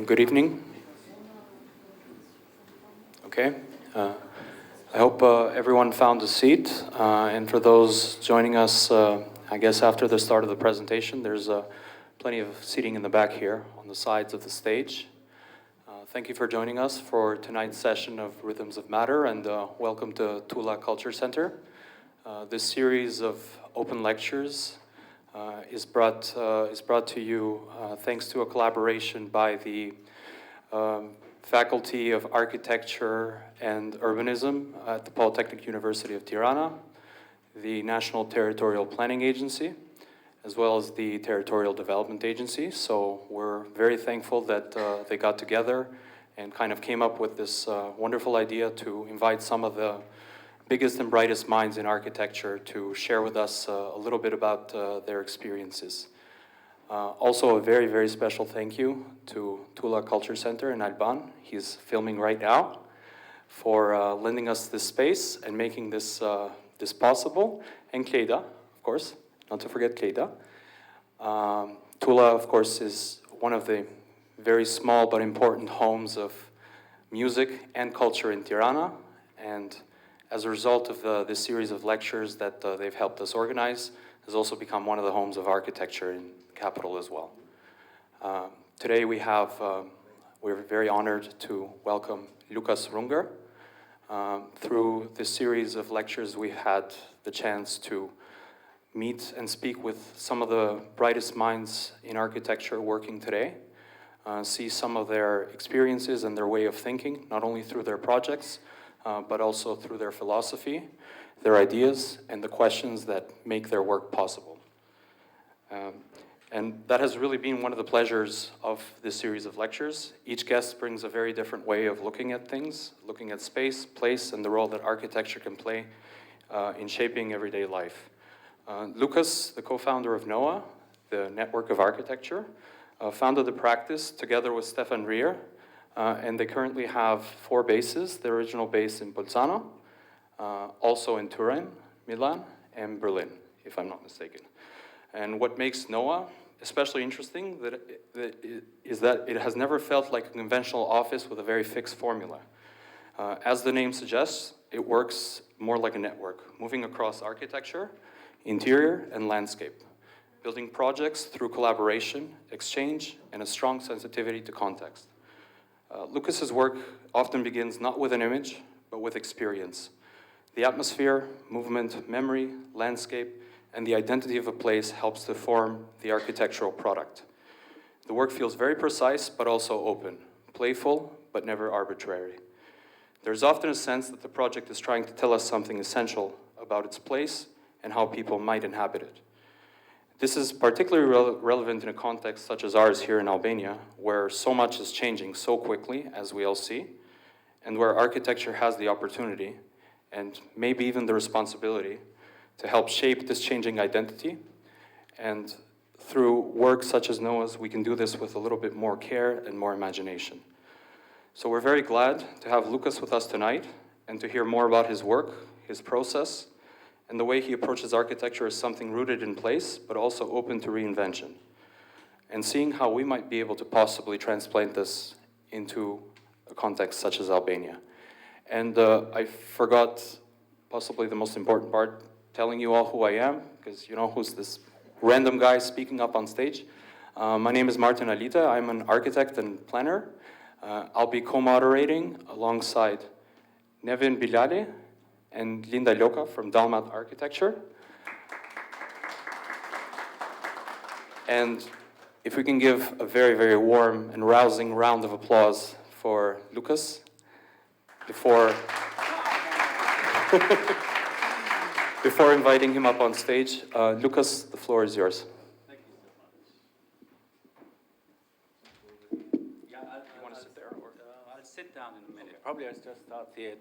Good evening. Okay. I hope everyone found a seat. And for those joining us, I guess after the start of the presentation, there's plenty of seating in the back here on the sides of the stage. Thank you for joining us for tonight's session of Rhythms of Matter, and welcome to Tulla Culture Center. This series of open lectures is brought to you thanks to a collaboration by the Faculty of Architecture and Urbanism at the Polytechnic University of Tirana, the National Territorial Planning Agency, as well as the Territorial Development Agency. So we're very thankful that they got together and kind of came up with this wonderful idea to invite some of the biggest and brightest minds in architecture to share with us a little bit about their experiences. Also a very, very special thank you to Tulla Culture Center in Alban. He's filming right now, for lending us this space and making this, this possible. And Keida, of course, not to forget Keida. Tulla, of course, is one of the very small but important homes of music and culture in Tirana. And as a result of this series of lectures that they've helped us organize, has also become one of the homes of architecture in the capital as well. Today we're very honored to welcome Lukas Rungger. Through this series of lectures, we've had the chance to meet and speak with some of the brightest minds in architecture working today, see some of their experiences and their way of thinking, not only through their projects, but also through their philosophy, their ideas, and the questions that make their work possible. And that has really been one of the pleasures of this series of lectures. Each guest brings a very different way of looking at things, looking at space, place, and the role that architecture can play in shaping everyday life. Lukas, the co-founder of NOAA, the Network of Architecture, founded the practice together with Stefan Rier, and they currently have 4 bases, the original base in Bolzano, also in Turin, Milan, and Berlin, if I'm not mistaken. And what makes NOAA especially interesting is that it has never felt like a conventional office with a very fixed formula. As the name suggests, it works more like a network, moving across architecture, interior, and landscape, building projects through collaboration, exchange, and a strong sensitivity to context. Lukas's work often begins not with an image, but with experience. The atmosphere, movement, memory, landscape, and the identity of a place helps to form the architectural product. The work feels very precise, but also open, playful, but never arbitrary. There's often a sense that the project is trying to tell us something essential about its place and how people might inhabit it. This is particularly relevant in a context such as ours here in Albania, where so much is changing so quickly, as we all see, and where architecture has the opportunity, and maybe even the responsibility, to help shape this changing identity. And through work such as NOAA's, we can do this with a little bit more care and more imagination. So we're very glad to have Lukas with us tonight and to hear more about his work, his process, and the way he approaches architecture as something rooted in place, but also open to reinvention. And seeing how we might be able to possibly transplant this into a context such as Albania. And I forgot possibly the most important part, telling you all who I am, because you know who's this random guy speaking up on stage. My name is Martin Alita. I'm an architect and planner. I'll be co-moderating alongside Nevin Bilale and Linda Ljoka from Dalmat Architecture. And if we can give a very, very warm and rousing round of applause for Lukas before inviting him up on stage. Lukas, the floor is yours. Thank you so much. You want to sit there? Or? I'll sit down in a minute. Probably I'll just start here.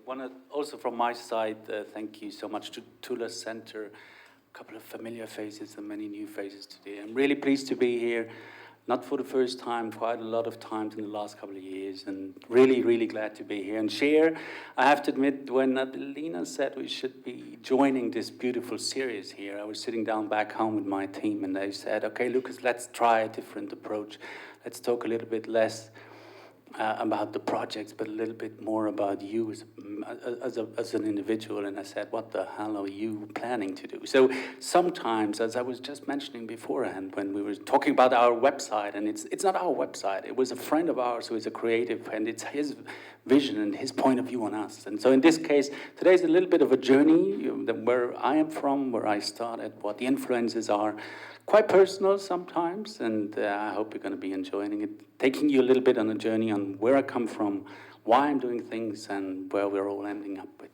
Also from my side, thank you so much to Tulla Center. A couple of familiar faces and many new faces today. I'm really pleased to be here. Not for the first time, quite a lot of times in the last couple of years, and really, really glad to be here and share. I have to admit, when Adelina said we should be joining this beautiful series here, I was sitting down back home with my team, and they said, okay, Lukas, let's try a different approach. Let's talk a little bit less about the projects, but a little bit more about you as an individual. And I said, what the hell are you planning to do? So sometimes, as I was just mentioning beforehand, when we were talking about our website, and it's not our website, it was a friend of ours who is a creative, and it's his vision and his point of view on us. And so in this case, today's a little bit of a journey where I am from, where I started, what the influences are. Quite personal sometimes, and I hope you're going to be enjoying it. Taking you a little bit on a journey on where I come from, why I'm doing things, and where we're all ending up with.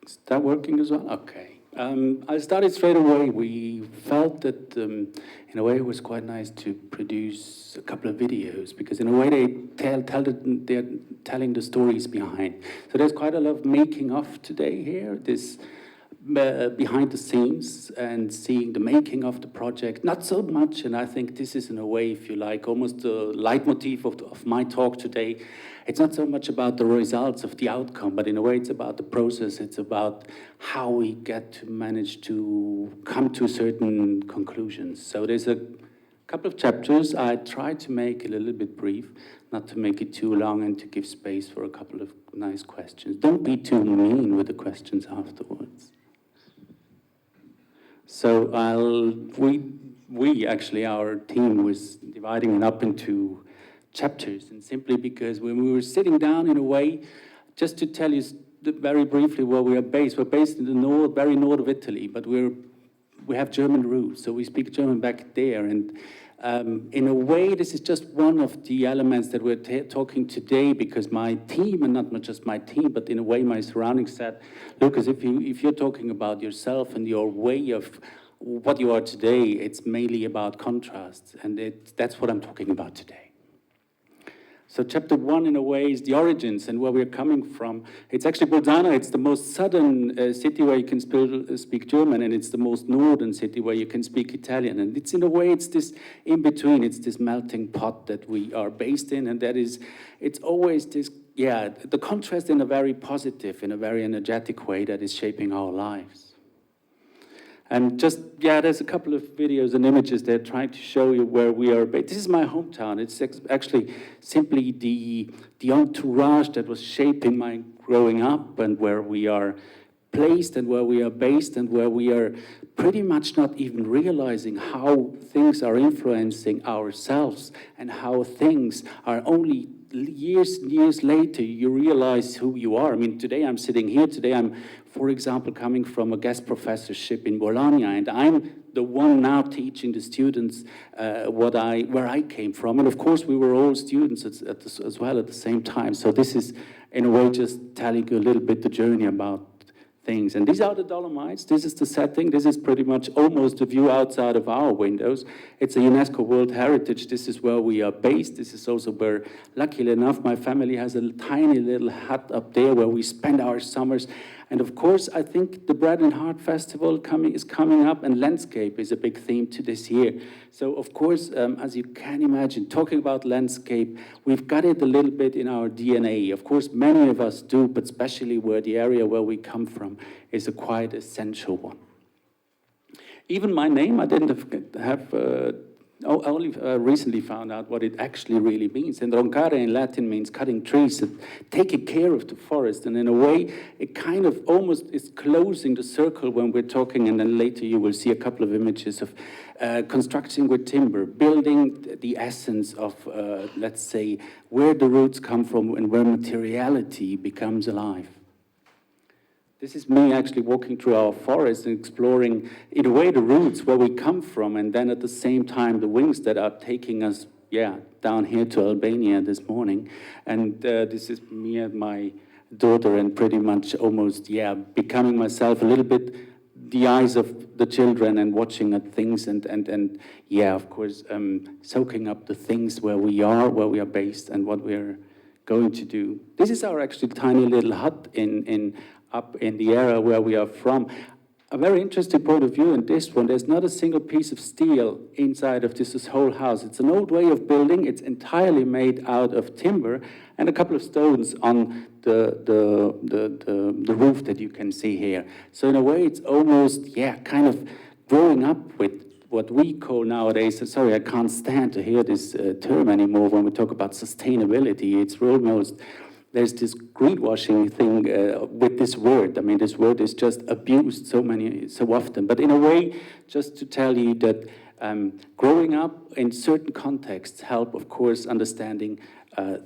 Is that working as well? Okay. I started straight away. We felt that, in a way, it was quite nice to produce a couple of videos, because in a way they're telling the stories behind. So there's quite a lot of making of today here. This behind the scenes and seeing the making of the project, not so much, and I think this is in a way, if you like, almost the leitmotif of my talk today. It's not so much about the results of the outcome, but in a way it's about the process, it's about how we get to manage to come to certain conclusions. So there's a couple of chapters. I tried to make it a little bit brief, not to make it too long and to give space for a couple of nice questions. Don't be too mean with the questions afterwards. So we actually, our team was dividing it up into chapters, and simply because when we were sitting down in a way, just to tell you very briefly where we are based. We're based in the north, very north of Italy, but we have German roots, so we speak German back there. And in a way, this is just one of the elements that we're talking today, because my team, and not just my team, but in a way my surroundings said, Lukas, if you're talking about yourself and your way of what you are today, it's mainly about contrast, and that's what I'm talking about today. So chapter 1, in a way, is the origins and where we're coming from. It's actually Bolzano. It's the most southern city where you can speak German, and it's the most northern city where you can speak Italian. And it's, in a way, it's this in-between. It's this melting pot that we are based in, and it's always this, the contrast in a very positive, in a very energetic way that is shaping our lives. And just, there's a couple of videos and images there trying to show you where we are based. This is my hometown. It's actually simply the entourage that was shaping my growing up, and where we are placed and where we are based, and where we are pretty much not even realizing how things are influencing ourselves, and how things are only years and years later you realize who you are. I mean, today I'm sitting here. Today I'm, for example, coming from a guest professorship in Bologna, and I'm the one now teaching the students where I came from. And of course, we were all students as well at the same time. So this is, in a way, just telling you a little bit the journey about things. And these are the Dolomites. This is the setting. This is pretty much almost the view outside of our windows. It's a UNESCO World Heritage. This is where we are based. This is also where, luckily enough, my family has a tiny little hut up there where we spend our summers. And of course, I think the Bread and Heart Festival is coming up, and landscape is a big theme to this year. So of course, as you can imagine, talking about landscape, we've got it a little bit in our DNA. Of course, many of us do, but especially where the area where we come from is a quite essential one. Even my name, I didn't have I only recently found out what it actually really means. And roncare in Latin means cutting trees, taking care of the forest. And in a way, it kind of almost is closing the circle when we're talking. And then later you will see a couple of images of constructing with timber, building the essence of, let's say, where the roots come from and where materiality becomes alive. This is me actually walking through our forest and exploring, in a way, the roots, where we come from, and then at the same time, the wings that are taking us, down here to Albania this morning. And this is me and my daughter, and pretty much almost, becoming myself a little bit the eyes of the children and watching at things and of course, soaking up the things where we are based, and what we're going to do. This is our actually tiny little hut up in the area where we are from. A very interesting point of view in this one, there's not a single piece of steel inside of this whole house. It's an old way of building. It's entirely made out of timber and a couple of stones on the roof that you can see here. So in a way, it's almost, kind of growing up with what we call nowadays, sorry, I can't stand to hear this term anymore when we talk about sustainability. It's almost, there's this greenwashing thing with this word. I mean, this word is just abused so often. But in a way, just to tell you that growing up in certain contexts help, of course, understanding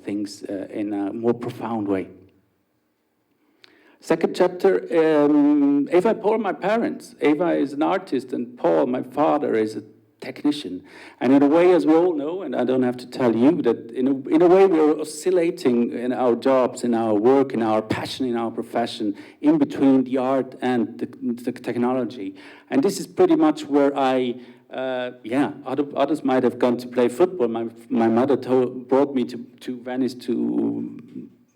things in a more profound way. Second chapter, Eva and Paul are my parents. Eva is an artist and Paul, my father, is a technician. And in a way, as we all know, and I don't have to tell you, that in a way we're oscillating in our jobs, in our work, in our passion, in our profession, in between the art and the technology. And this is pretty much where others might have gone to play football. My mother brought me to Venice, to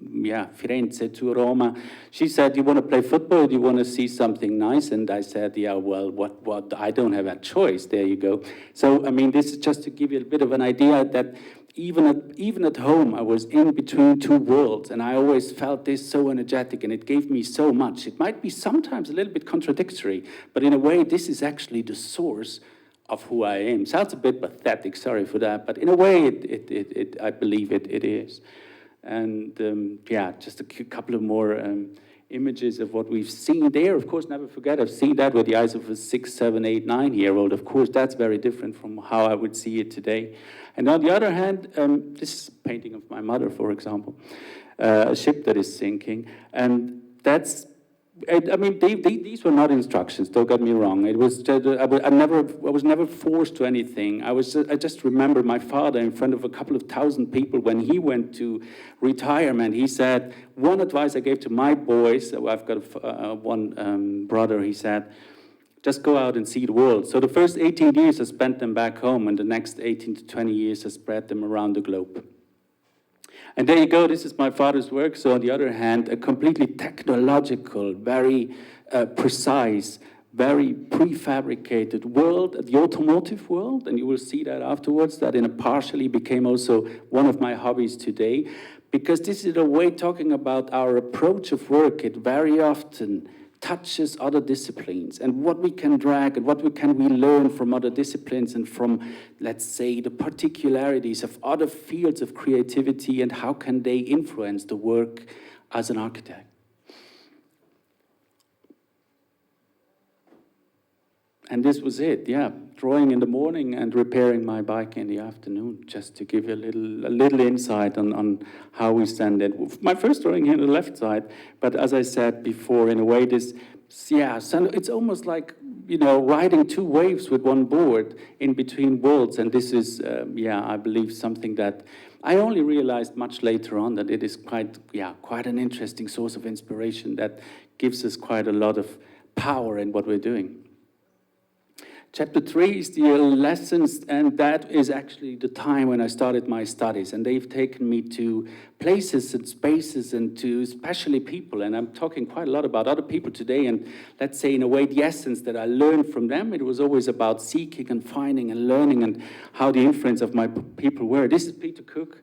Firenze, to Roma. She said, "You want to play football? Do you want to see something nice?" And I said, "Yeah, well, what? I don't have a choice." There you go. So, I mean, this is just to give you a bit of an idea that even at home, I was in between two worlds, and I always felt this so energetic, and it gave me so much. It might be sometimes a little bit contradictory, but in a way, this is actually the source of who I am. Sounds a bit pathetic, sorry for that, but in a way, I believe it is. And just a couple of more images of what we've seen there. Of course, never forget, I've seen that with the eyes of a 6, 7, 8, 9-year-old. Of course, that's very different from how I would see it today. And on the other hand, this is a painting of my mother, for example, a ship that is sinking. And that's, I mean, these were not instructions, don't get me wrong. It was just, I was never forced to anything. I just remember my father in front of a couple of thousand people when he went to retirement. He said, one advice I gave to my boys, I've got one brother, he said, just go out and see the world. So the first 18 years I spent them back home, and the next 18 to 20 years I spread them around the globe. And there you go, this is my father's work. So on the other hand, a completely technological, very precise, very prefabricated world, the automotive world, and you will see that afterwards, that in a partially became also one of my hobbies today, because this is a way talking about our approach of work. It very often touches other disciplines, and what we can drag and what can we learn from other disciplines and from, let's say, the particularities of other fields of creativity, and how can they influence the work as an architect. And this was it, yeah, drawing in the morning and repairing my bike in the afternoon, just to give you a little insight on how we stand it. My first drawing here on the left side, but as I said before, in a way, this, so it's almost like, you know, riding two waves with one board in between worlds, and this is, I believe something that I only realized much later on, that it is quite an interesting source of inspiration that gives us quite a lot of power in what we're doing. Chapter 3 is the lessons, and that is actually the time when I started my studies, and they've taken me to places and spaces and to especially people, and I'm talking quite a lot about other people today, and let's say in a way the essence that I learned from them, it was always about seeking and finding and learning and how the influence of my people were. This is Peter Cook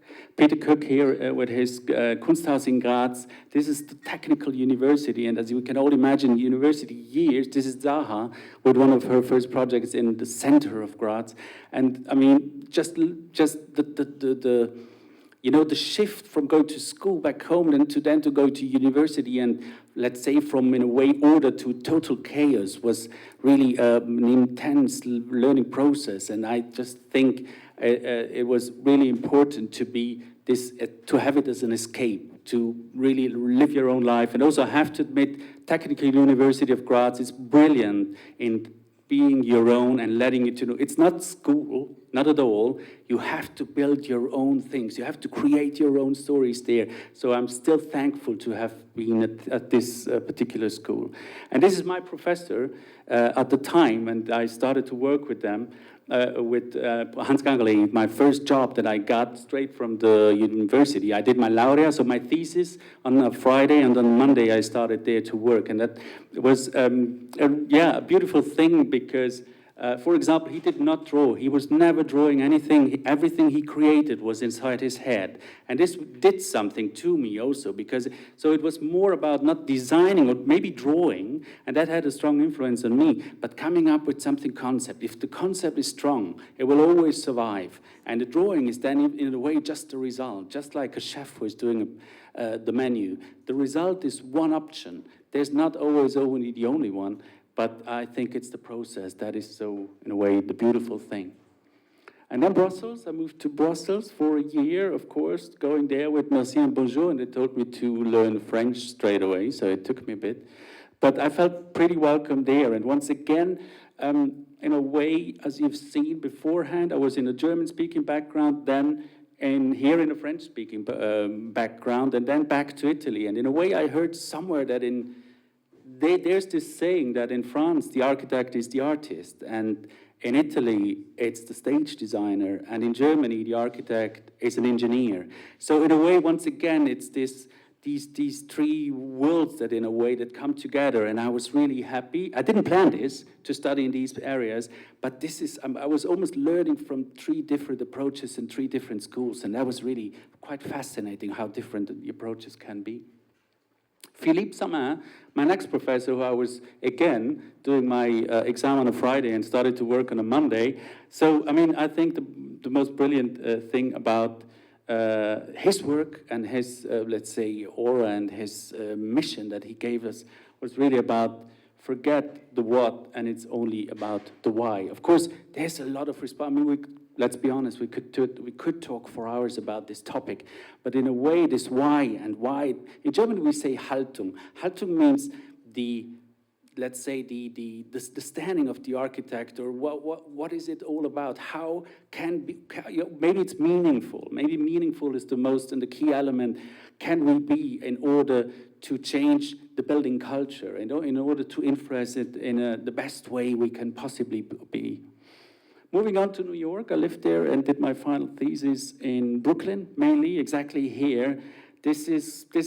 here with his Kunsthaus in Graz. This is the technical university, and as you can all imagine, university years, this is Zaha with one of her first projects in the center of Graz. And I mean, just the you know, the shift from going to school back home and then to go to university, and let's say from, in a way, order to total chaos was really an intense learning process. And I just think it was really important to be this, to have it as an escape, to really live your own life. And also I have to admit, Technical University of Graz is brilliant in being your own and letting you to know. It's not school, not at all. You have to build your own things. You have to create your own stories there. So I'm still thankful to have been at this particular school. And this is my professor at the time, and I started to work with them, with Hans Gangeli, my first job that I got straight from the university. I did my laurea, so my thesis on a Friday, and on Monday I started there to work. And that was, a beautiful thing, because For example, he did not draw. He was never drawing anything. Everything he created was inside his head. And this did something to me also, because so it was more about not designing or maybe drawing, and that had a strong influence on me, but coming up with something concept. If the concept is strong, it will always survive. And the drawing is then, in a way, just a result, just like a chef who is doing the menu. The result is one option. There's not always only the only one. But I think it's the process that is so, in a way, the beautiful thing. And then Brussels, I moved to Brussels for a year, of course, going there with Merci and Bonjour, and they told me to learn French straight away, so it took me a bit. But I felt pretty welcome there, and once again, in a way, as you've seen beforehand, I was in a German-speaking background, then here in a French-speaking background, and then back to Italy. And in a way, I heard somewhere that there's this saying that in France, the architect is the artist, and in Italy, it's the stage designer, and in Germany, the architect is an engineer. So in a way, once again, it's these three worlds that in a way that come together, and I was really happy. I didn't plan this, to study in these areas, but this is, I was almost learning from three different approaches in three different schools, and that was really quite fascinating how different the approaches can be. Philippe Samin, my next professor, who I was, again, doing my exam on a Friday and started to work on a Monday. So, I mean, I think the most brilliant thing about his work and his, let's say, aura and his mission that he gave us was really about forget the what, and it's only about the why. Of course, there's a lot of response. I mean, let's be honest, we could talk for hours about this topic, but in a way, this why and why, in German we say Haltung. Haltung means let's say the standing of the architect, or what is it all about? How maybe it's meaningful. Maybe meaningful is the most and the key element. Can we be in order to change the building culture, in order to influence it in the best way we can possibly be? Moving on to New York, I lived there and did my final thesis in Brooklyn, mainly, exactly here. This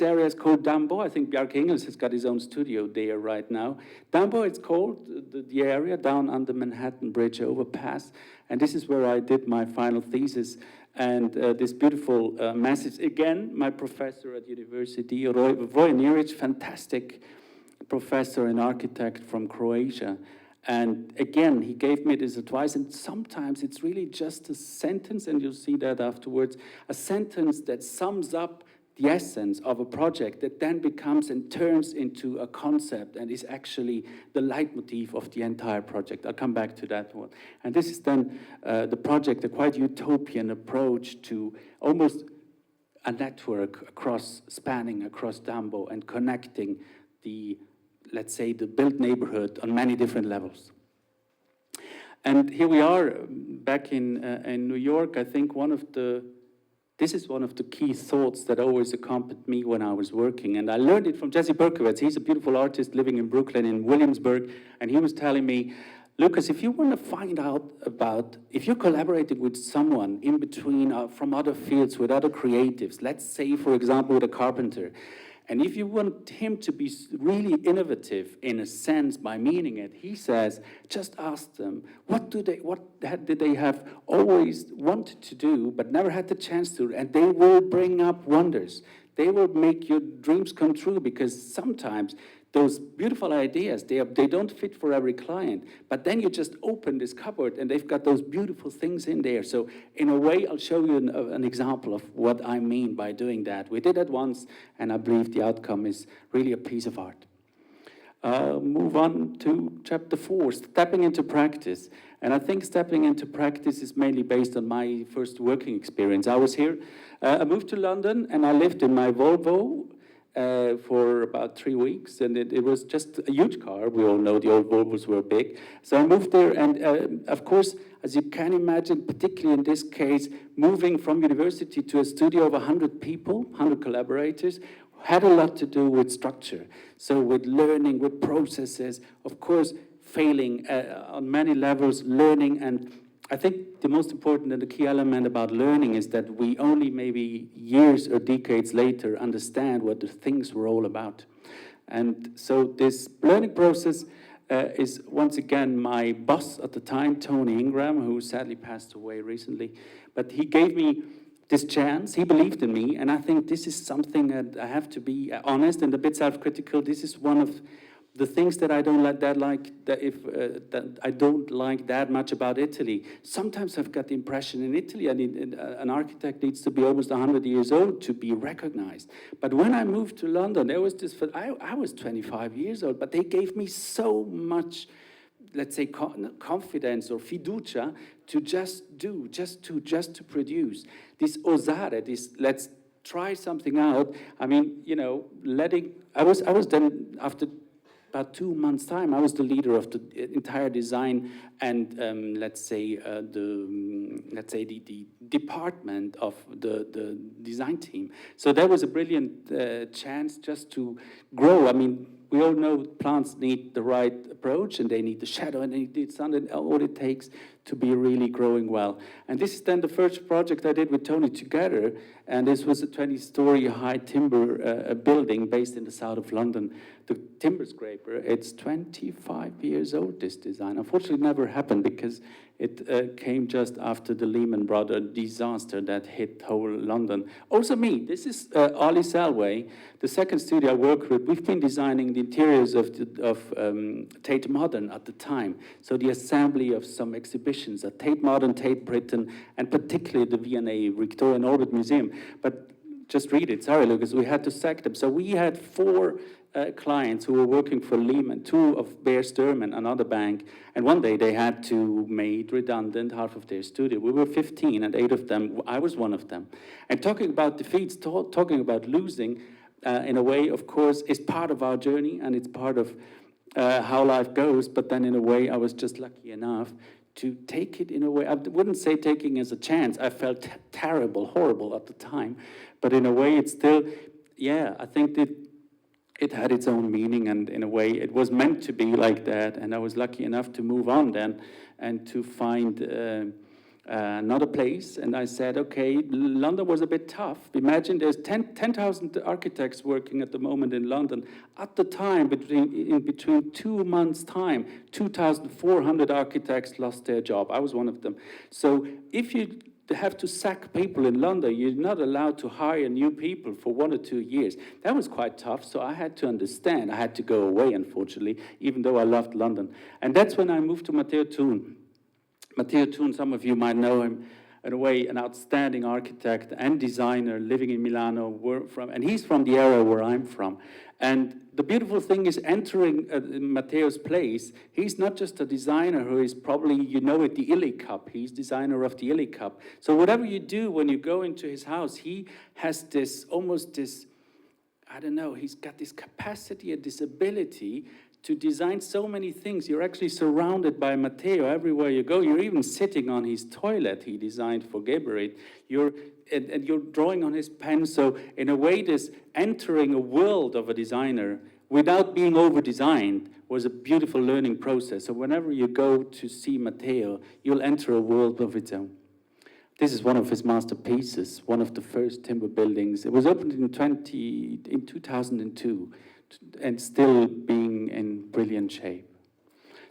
area is called Dumbo. I think Bjarke Ingels has got his own studio there right now. Dumbo, it's called, the area down under Manhattan Bridge overpass. And this is where I did my final thesis. And this beautiful message, again, my professor at university, Vojnić, fantastic professor and architect from Croatia. And again, he gave me this advice, and sometimes it's really just a sentence, and you'll see that afterwards, a sentence that sums up the essence of a project that then becomes and turns into a concept and is actually the leitmotif of the entire project. I'll come back to that one. And this is then the project, a quite utopian approach to almost a network spanning across Dumbo and connecting let's say, the built neighborhood on many different levels. And here we are back in New York. I think this is one of the key thoughts that always accompanied me when I was working. And I learned it from Jesse Berkowitz. He's a beautiful artist living in Brooklyn, in Williamsburg. And he was telling me, Lukas, if you want to find out if you're collaborating with someone in between from other fields, with other creatives, let's say, for example, with a carpenter, and if you want him to be really innovative in a sense by meaning it, he says, just ask them, what did they have always wanted to do but never had the chance to, and they will bring up wonders. They will make your dreams come true, because sometimes those beautiful ideas, they don't fit for every client, but then you just open this cupboard and they've got those beautiful things in there. So in a way, I'll show you an example of what I mean by doing that. We did that once, and I believe the outcome is really a piece of art. Move on to chapter 4, stepping into practice. And I think stepping into practice is mainly based on my first working experience. I was here, I moved to London, and I lived in my Volvo for about 3 weeks, and it was just a huge car. We all know the old Volvos were big. So I moved there, and of course, as you can imagine, particularly in this case, moving from university to a studio of 100 people, 100 collaborators, had a lot to do with structure. So with learning, with processes, of course, failing on many levels, learning. And I think the most important and the key element about learning is that we only maybe years or decades later understand what the things were all about. And so this learning process is once again my boss at the time, Tony Ingram, who sadly passed away recently. But he gave me this chance, he believed in me, and I think this is something that I have to be honest and a bit self-critical. This is one of the things that I don't that I don't like that much about Italy. Sometimes I've got the impression in Italy, an architect needs to be almost 100 years old to be recognized. But when I moved to London, there was this, I was 25 years old, but they gave me so much, let's say, confidence or fiducia to just do, just to produce. This osare, this let's try something out. I mean, you know, I was then, after about 2 months' time, I was the leader of the entire design and let's say the department of the design team. So that was a brilliant chance just to grow. I mean, we all know plants need the right approach, and they need the shadow, and they need sun, and all it takes to be really growing well. And this is then the first project I did with Tony together, and this was a 20-story high timber building based in the south of London. The timber scraper, it's 25 years old, this design. Unfortunately, it never happened because it came just after the Lehman Brothers disaster that hit whole London. Also me, this is Ali Salway, the second studio I worked with. We've been designing the interiors of Tate Modern at the time. So the assembly of some exhibitions at Tate Modern, Tate Britain, and particularly the V&A Victorian Orbit Museum. But just read it, sorry Lucas, we had to sack them. So we had 4 clients who were working for Lehman, 2 of Bear Stearman, another bank, and one day they had to make redundant half of their studio. We were 15, and 8 of them, I was one of them. And talking about defeats, talking about losing, in a way, of course, is part of our journey, and it's part of how life goes, but then in a way, I was just lucky enough to take it in a way. I wouldn't say taking as a chance. I felt terrible, horrible at the time, but in a way, it's still, yeah, I think that it had its own meaning, and in a way, it was meant to be like that, and I was lucky enough to move on then and to find another place, and I said, okay, London was a bit tough. Imagine there's 10,000 architects working at the moment in London. At the time, in between 2 months' time, 2,400 architects lost their job. I was one of them. So if you have to sack people in London, you're not allowed to hire new people for 1 or 2 years. That was quite tough, so I had to understand. I had to go away, unfortunately, even though I loved London. And that's when I moved to Matteo Thun. Matteo Thun, some of you might know him, in a way, an outstanding architect and designer living in Milano, and he's from the area where I'm from. And the beautiful thing is entering Matteo's place, he's not just a designer who is probably, you know it, the Illy Cup. He's designer of the Illy Cup. So whatever you do when you go into his house, he has this, almost this, I don't know, he's got this capacity and this ability to design so many things. You're actually surrounded by Matteo everywhere you go. You're even sitting on his toilet he designed for Geberit. And you're drawing on his pen. So in a way, this entering a world of a designer without being over-designed was a beautiful learning process. So whenever you go to see Matteo, you'll enter a world of its own. This is one of his masterpieces, one of the first timber buildings. It was opened in 2002. And still being in brilliant shape.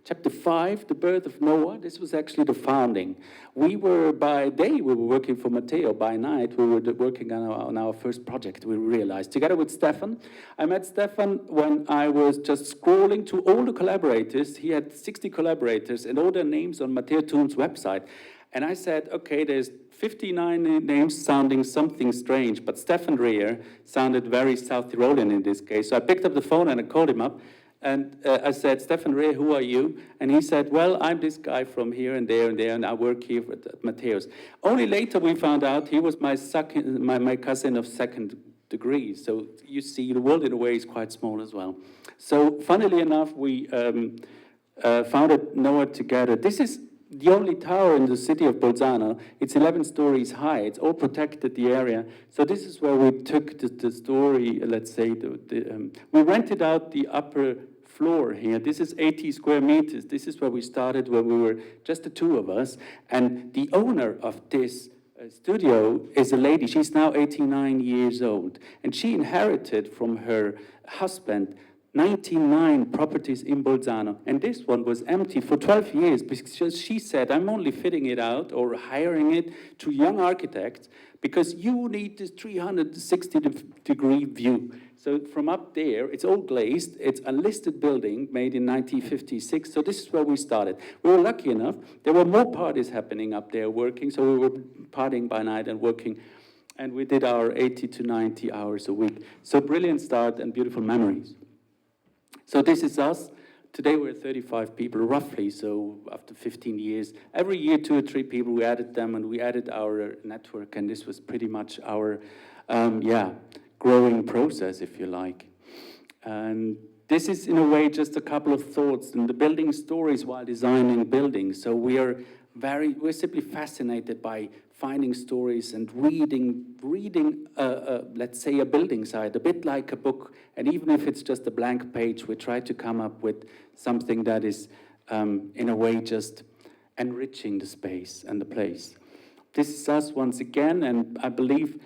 Chapter 5, the birth of Noah. This was actually the founding. By day, we were working for Matteo. By night, we were working on our first project, we realized. Together with Stefan. I met Stefan when I was just scrolling to all the collaborators. He had 60 collaborators and all their names on Matteo Thun's website. And I said, okay, there's 59 names sounding something strange, but Stefan Reher sounded very South Tyrolean in this case. So I picked up the phone and I called him up, and I said, Stefan Reher, who are you? And he said, well, I'm this guy from here and there, and I work here at Matteo's. Only later we found out he was my cousin of second degree. So you see, the world in a way is quite small as well. So funnily enough, we founded Noah together. This is the only tower in the city of Bolzano. It's 11 stories high. It's all protected, the area. So this is where we took the story, let's say, we rented out the upper floor here. This is 80 square meters. This is where we started when we were just the 2 of us. And the owner of this studio is a lady. She's now 89 years old. And she inherited from her husband 99 properties in Bolzano, and this one was empty for 12 years because she said, I'm only fitting it out or hiring it to young architects because you need this 360-degree view. So from up there, it's all glazed, it's a listed building made in 1956, so this is where we started. We were lucky enough, there were more parties happening up there working, so we were partying by night and working, and we did our 80 to 90 hours a week. So brilliant start and beautiful memories. So this is us. Today we're 35 people roughly, so after 15 years. Every year 2 or 3 people, we added them and we added our network, and this was pretty much our, growing process, if you like. And this is in a way just a couple of thoughts in the building stories while designing buildings. So we're simply fascinated by finding stories and reading, let's say, a building site, a bit like a book. And even if it's just a blank page, we try to come up with something that is, in a way, just enriching the space and the place. This is us once again, and I believe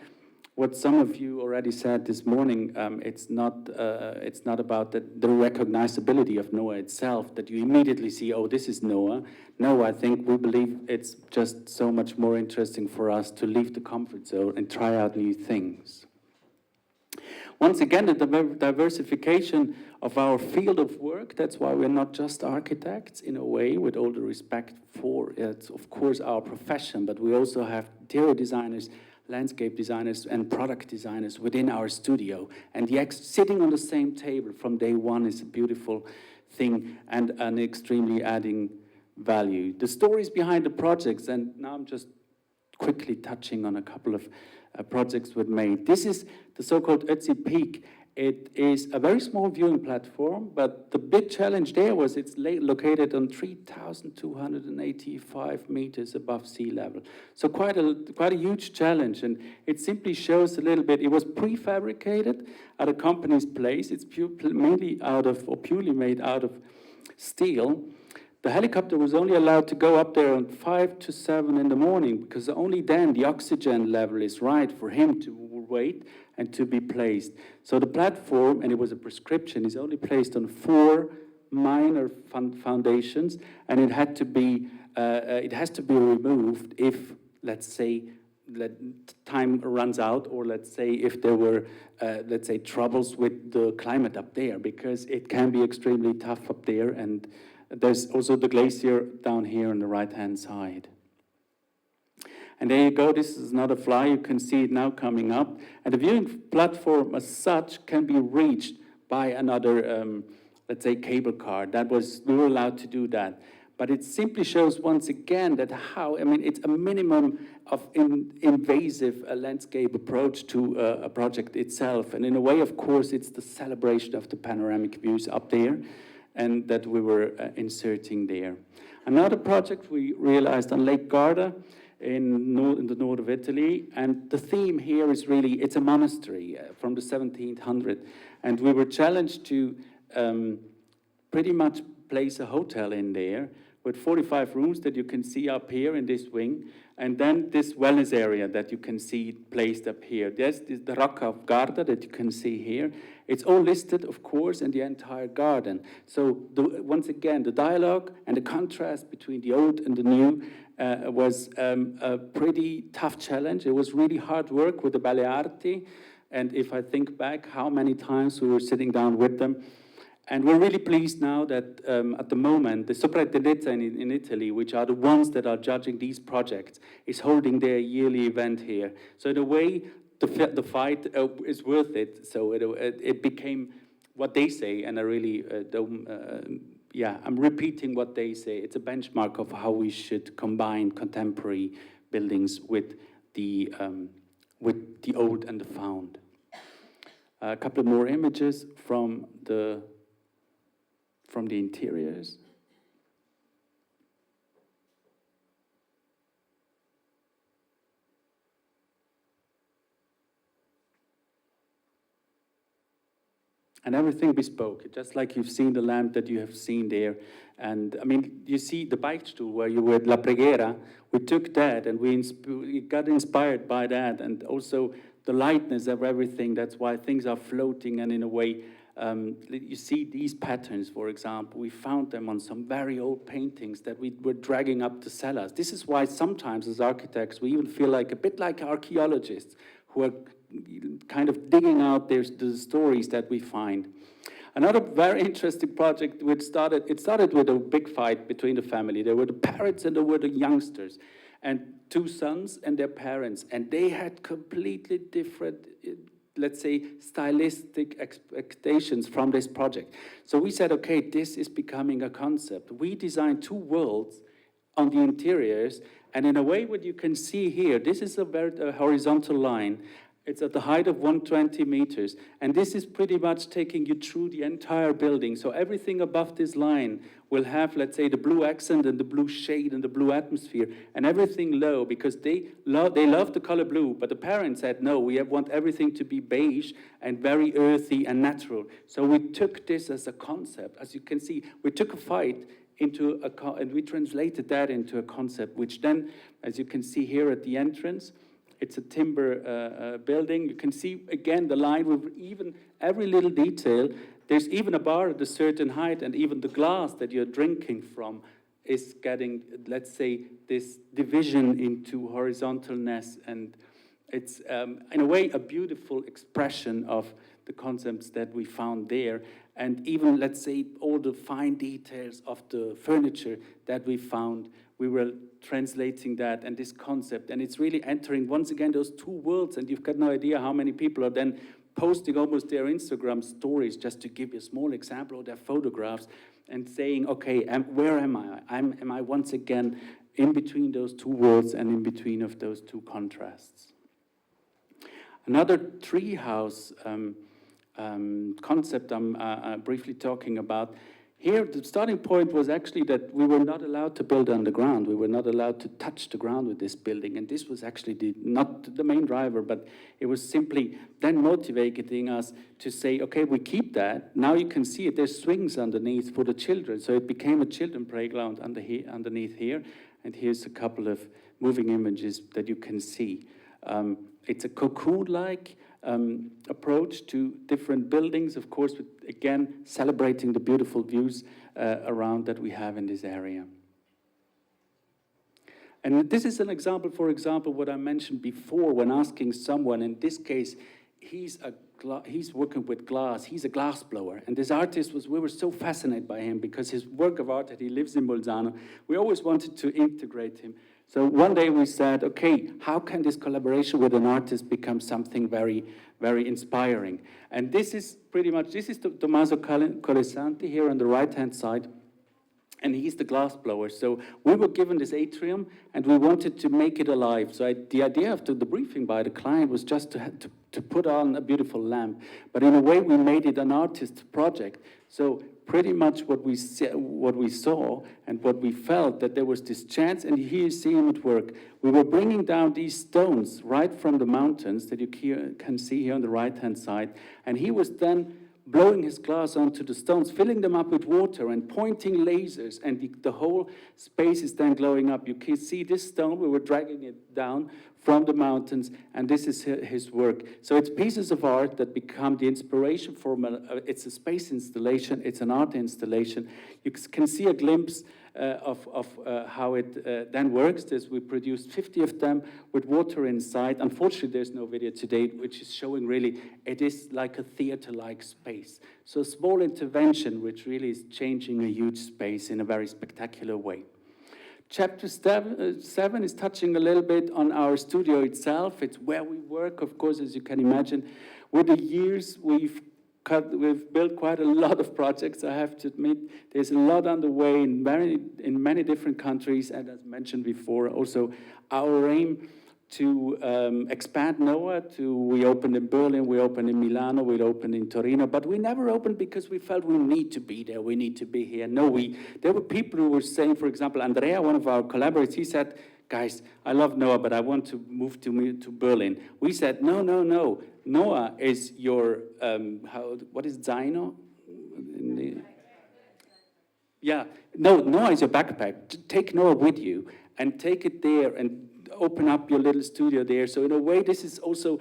what some of you already said this morning, it's not about the recognizability of Noah itself, that you immediately see, oh, this is Noah. No, I think we believe it's just so much more interesting for us to leave the comfort zone and try out new things. Once again, the diversification of our field of work, that's why we're not just architects, in a way, with all the respect for it's, of course, our profession, but we also have interior designers, landscape designers and product designers within our studio. And sitting on the same table from day one is a beautiful thing and an extremely adding value. The stories behind the projects, and now I'm just quickly touching on a couple of projects we've made. This is the so-called Ötzi Peak. It is a very small viewing platform, but the big challenge there was it's located on 3,285 meters above sea level. So quite a huge challenge, and it simply shows a little bit. It was prefabricated at a company's place. It's purely made out of steel. The helicopter was only allowed to go up there on 5 to 7 in the morning because only then the oxygen level is right for him to wait and to be placed. So the platform, and it was a prescription, is only placed on 4 minor foundations, and it has to be removed if, let's say, time runs out, or let's say if there were, troubles with the climate up there, because it can be extremely tough up there, and there's also the glacier down here on the right-hand side. And there you go, this is not a fly, you can see it now coming up. And the viewing platform as such can be reached by another, let's say, cable car. We were allowed to do that. But it simply shows once again that it's a minimum of invasive landscape approach to a project itself. And in a way, of course, it's the celebration of the panoramic views up there, and that we were inserting there. Another project we realized on Lake Garda in the north of Italy, and the theme here is really, it's a monastery from the 1700s, and we were challenged to pretty much place a hotel in there with 45 rooms that you can see up here in this wing, and then this wellness area that you can see placed up here. There's the Rocca of Garda that you can see here. It's all listed, of course, in the entire garden. So once again, the dialogue and the contrast between the old and the new was a pretty tough challenge. It was really hard work with the Balearti, and if I think back how many times we were sitting down with them. And we're really pleased now that at the moment, the Soprintendenza in Italy, which are the ones that are judging these projects, is holding their yearly event here. So in a way, the fight is worth it. So it became what they say, and I really I'm repeating what they say. It's a benchmark of how we should combine contemporary buildings with the old and the found. A couple of more images from the interiors. And everything bespoke, just like you've seen the lamp that you have seen there. And I mean, you see the bike stool where you were at La Preghiera, we took that and we got inspired by that, and also the lightness of everything. That's why things are floating and in a way You see these patterns, for example, we found them on some very old paintings that we were dragging up the cellars. This is why sometimes as architects, we even feel like a bit like archaeologists who are kind of digging out the stories that we find. Another very interesting project it started with a big fight between the family. There were the parents and there were the youngsters, and two sons and their parents, and they had completely different, let's say, stylistic expectations from this project. So we said, okay, this is becoming a concept. We designed two worlds on the interiors, and in a way what you can see here, this is a horizontal line. It's at the height of 120 meters, and this is pretty much taking you through the entire building. So everything above this line will have, let's say, the blue accent and the blue shade and the blue atmosphere, and everything low, because they love the color blue, but the parents said, no, we want everything to be beige and very earthy and natural. So we took this as a concept. As you can see, we took a fight and we translated that into a concept, which then, as you can see here at the entrance, it's a timber building. You can see, again, the line with even every little detail. There's even a bar at a certain height, and even the glass that you're drinking from is getting, let's say, this division into horizontalness. And it's, in a way, a beautiful expression of the concepts that we found there. And even, let's say, all the fine details of the furniture that we found, we were translating that and this concept, and it's really entering once again those two worlds, and you've got no idea how many people are then posting almost their Instagram stories, just to give you a small example of their photographs, and saying, okay, where am I? Am I once again in between those two worlds and in between of those two contrasts? Another treehouse concept I'm briefly talking about. Here, the starting point was actually that we were not allowed to build underground. We were not allowed to touch the ground with this building. And this was actually not the main driver, but it was simply then motivating us to say, okay, we keep that. Now you can see it. There's swings underneath for the children. So it became a children playground underneath here. And here's a couple of moving images that you can see. It's a cocoon-like approach to different buildings, of course, with, again, celebrating the beautiful views around that we have in this area. And this is an example, for example, what I mentioned before when asking someone, in this case, he's working with glass, he's a glass blower. And this artist we were so fascinated by him because his work of art, that he lives in Bolzano, we always wanted to integrate him. So one day we said, okay, how can this collaboration with an artist become something very, very inspiring? And this is pretty much, this is Tommaso Colesanti here on the right-hand side, and he's the glass blower. So we were given this atrium, and we wanted to make it alive. So the idea of the briefing by the client was just to put on a beautiful lamp. But in a way, we made it an artist project. So pretty much what we saw and what we felt, that there was this chance, and here you see him at work. We were bringing down these stones right from the mountains that you can see here on the right-hand side, and he was then blowing his glass onto the stones, filling them up with water and pointing lasers, and the whole space is then glowing up. You can see this stone, we were dragging it down from the mountains, and this is his work. So it's pieces of art that become the inspiration for, it's a space installation, it's an art installation. You can see a glimpse of how it then works. We produced 50 of them with water inside. Unfortunately, there's no video today, which is showing really, it is like a theater-like space. So a small intervention, which really is changing a huge space in a very spectacular way. Chapter 7 is touching a little bit on our studio itself. It's where we work, of course, as you can imagine. With the years, we've built quite a lot of projects, I have to admit. There's a lot underway in many different countries, and as mentioned before, also our aim to expand NOAA we opened in Berlin, we opened in Milano, we opened in Torino, but we never opened because we felt we need to be there, we need to be here. No, there were people who were saying, for example, Andrea, one of our collaborators, he said, guys, I love NOAA, but I want to move to Berlin. We said, no, NOAA is your, what is Zino? Yeah, no, NOAA is your backpack. Take NOAA with you and take it there and open up your little studio there. So in a way, this is also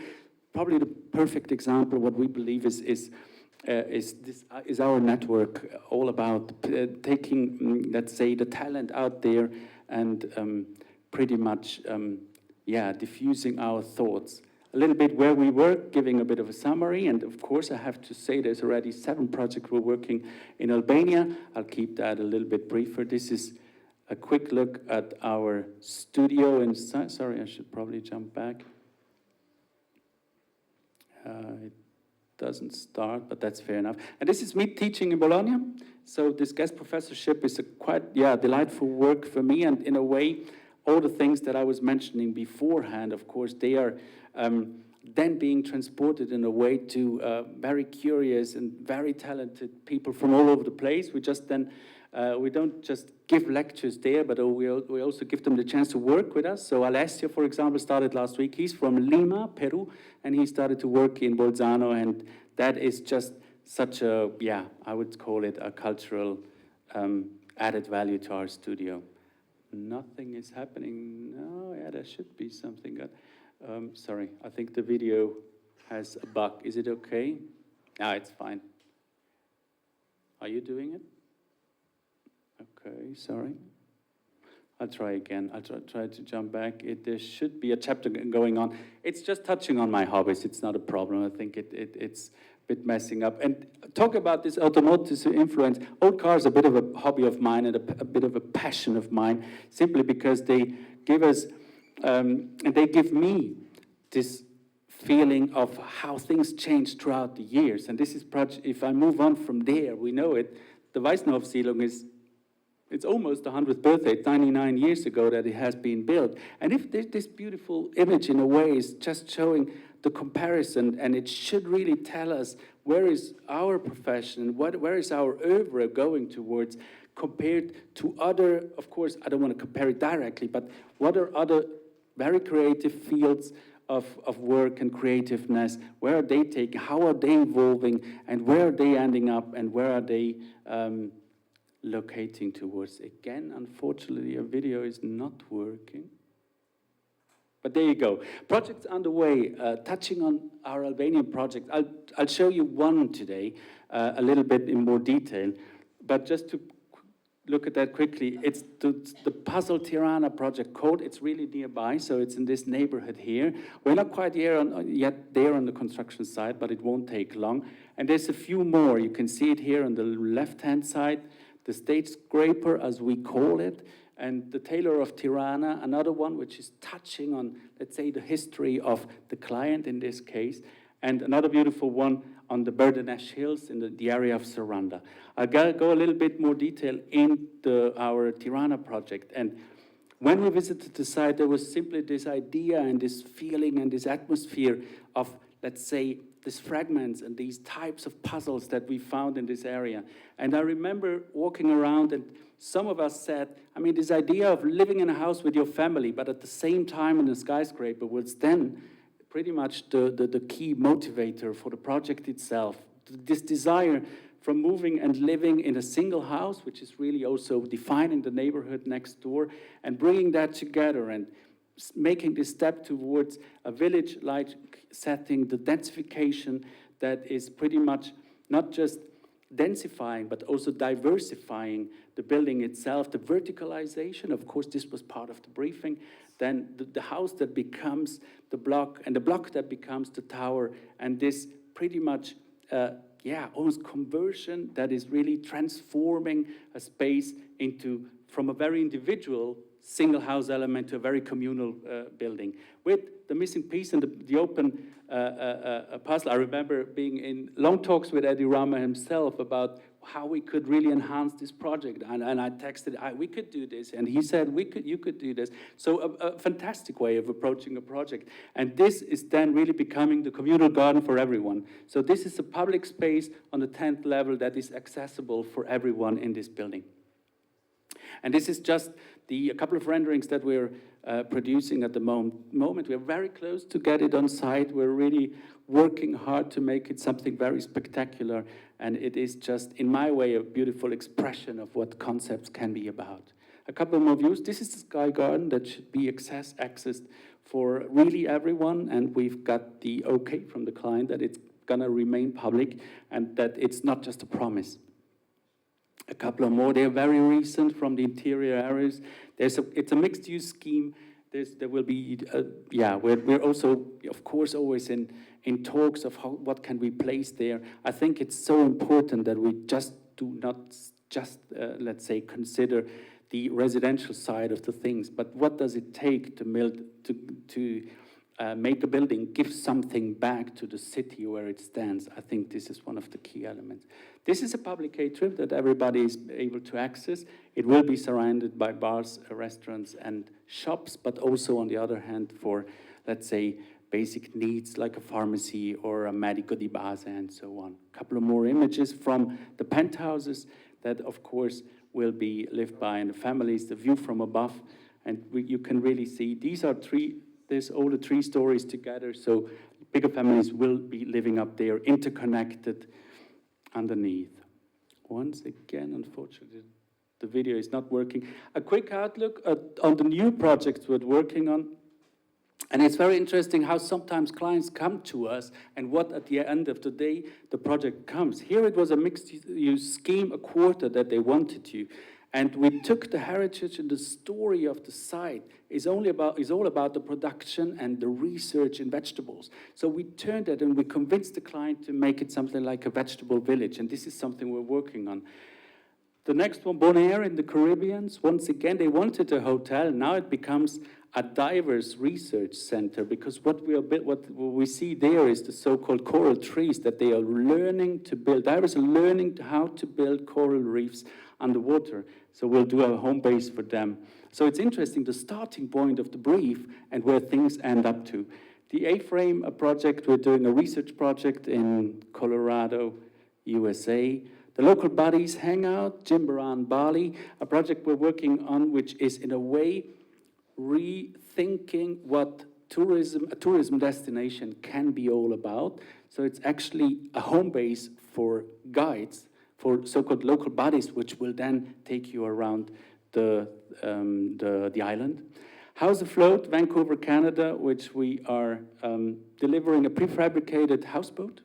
probably the perfect example of what we believe is is our network all about taking, let's say, the talent out there and pretty much, diffusing our thoughts. A little bit where we work, giving a bit of a summary, and of course I have to say there's already 7 projects we're working in Albania. I'll keep that a little bit briefer. This is a quick look at our studio, and sorry, I should probably jump back. It doesn't start, but that's fair enough. And this is me teaching in Bologna. So this guest professorship is a quite, delightful work for me, and in a way, all the things that I was mentioning beforehand, of course, they are then being transported in a way to very curious and very talented people from all over the place. We just then, we don't just give lectures there, but we also give them the chance to work with us. So Alessio, for example, started last week. He's from Lima, Peru, and he started to work in Bolzano, and that is just such a, I would call it a cultural added value to our studio. Nothing is happening. No, there should be something. Sorry, I think the video has a bug. Is it okay? No, it's fine. Are you doing it? Okay, sorry. I'll try again. I'll try to jump back. There should be a chapter going on. It's just touching on my hobbies. It's not a problem. I think it's a bit messing up. And talk about this automotive influence. Old cars are a bit of a hobby of mine and a bit of a passion of mine, simply because they give us, and they give me this feeling of how things change throughout the years. And this is, if I move on from there, we know it, the Weissenhof-Siedlung is, it's almost the 100th birthday. It's 99 years ago that it has been built. And if this beautiful image, in a way, is just showing the comparison, and it should really tell us where is our profession, where is our oeuvre going towards, compared to other, of course, I don't want to compare it directly, but what are other very creative fields of work and creativeness? Where are they taking, how are they evolving, and where are they ending up, and where are they locating towards? Again, unfortunately, a video is not working. But there you go. Projects underway, touching on our Albanian project. I'll show you one today, a little bit in more detail. But just to look at that quickly, it's the Puzzle Tirana project code. It's really nearby, so it's in this neighborhood here. We're not quite yet there on the construction side, but it won't take long. And there's a few more. You can see it here on the left-hand side. The stage scraper, as we call it, and the Tailor of Tirana, another one which is touching on, let's say, the history of the client in this case, and another beautiful one on the Berdenesh Hills in the area of Saranda. I'll go a little bit more detail into our Tirana project. And when we visited the site, there was simply this idea and this feeling and this atmosphere of, let's say, these fragments and these types of puzzles that we found in this area. And I remember walking around, and some of us said, I mean, this idea of living in a house with your family, but at the same time in a skyscraper, was then pretty much the key motivator for the project itself. This desire from moving and living in a single house, which is really also defining the neighborhood next door, and bringing that together and making this step towards a village-like setting, the densification that is pretty much not just densifying, but also diversifying the building itself, the verticalization. Of course, this was part of the briefing. Then the house that becomes the block, and the block that becomes the tower, and this pretty much, almost conversion that is really transforming a space into, from a very individual single house element to a very communal building. With the missing piece and the open puzzle, I remember being in long talks with Eddie Rama himself about how we could really enhance this project. And I texted, we could do this. And he said, you could do this. So a fantastic way of approaching a project. And this is then really becoming the communal garden for everyone. So this is a public space on the 10th level that is accessible for everyone in this building. And this is just a couple of renderings that we're producing at the moment. We're very close to get it on site. We're really working hard to make it something very spectacular. And it is just, in my way, a beautiful expression of what concepts can be about. A couple more views. This is the Sky Garden that should be accessed for really everyone. And we've got the okay from the client that it's gonna remain public, and that it's not just a promise. A couple of more, they're very recent from the interior areas. It's a mixed-use scheme. There will be, we're also, of course, always in talks of what can we place there. I think it's so important that we just do not just, let's say, consider the residential side of the things, but what does it take to make a building give something back to the city where it stands? I think this is one of the key elements. This is a public atrium that everybody is able to access. It will be surrounded by bars, restaurants, and shops, but also, on the other hand, for, let's say, basic needs like a pharmacy or a medico di base and so on. A couple of more images from the penthouses that, of course, will be lived by in the families, the view from above, and you can really see these are there's all the 3 stories together, so bigger families will be living up there, interconnected underneath. Once again, unfortunately, the video is not working. A quick outlook on the new projects we're working on. And it's very interesting how sometimes clients come to us and what at the end of the day, the project comes. Here it was a mixed-use scheme, a quarter that they wanted to. And we took the heritage and the story of the site is all about the production and the research in vegetables. So we turned it and we convinced the client to make it something like a vegetable village. And this is something we're working on. The next one, Bonaire in the Caribbean. Once again, they wanted a hotel. Now it becomes a diverse research center, because what we see there is the so-called coral trees that they are learning to build. Divers are learning how to build coral reefs underwater. So we'll do a home base for them. So it's interesting, the starting point of the brief and where things end up to. The A-Frame, a project, we're doing a research project in Colorado, USA. The local bodies hangout, Jimbaran, Bali, a project we're working on, which is in a way rethinking what a tourism destination can be all about. So it's actually a home base for guides, for so-called local bodies, which will then take you around the island. House Afloat, Vancouver, Canada, which we are delivering a prefabricated houseboat.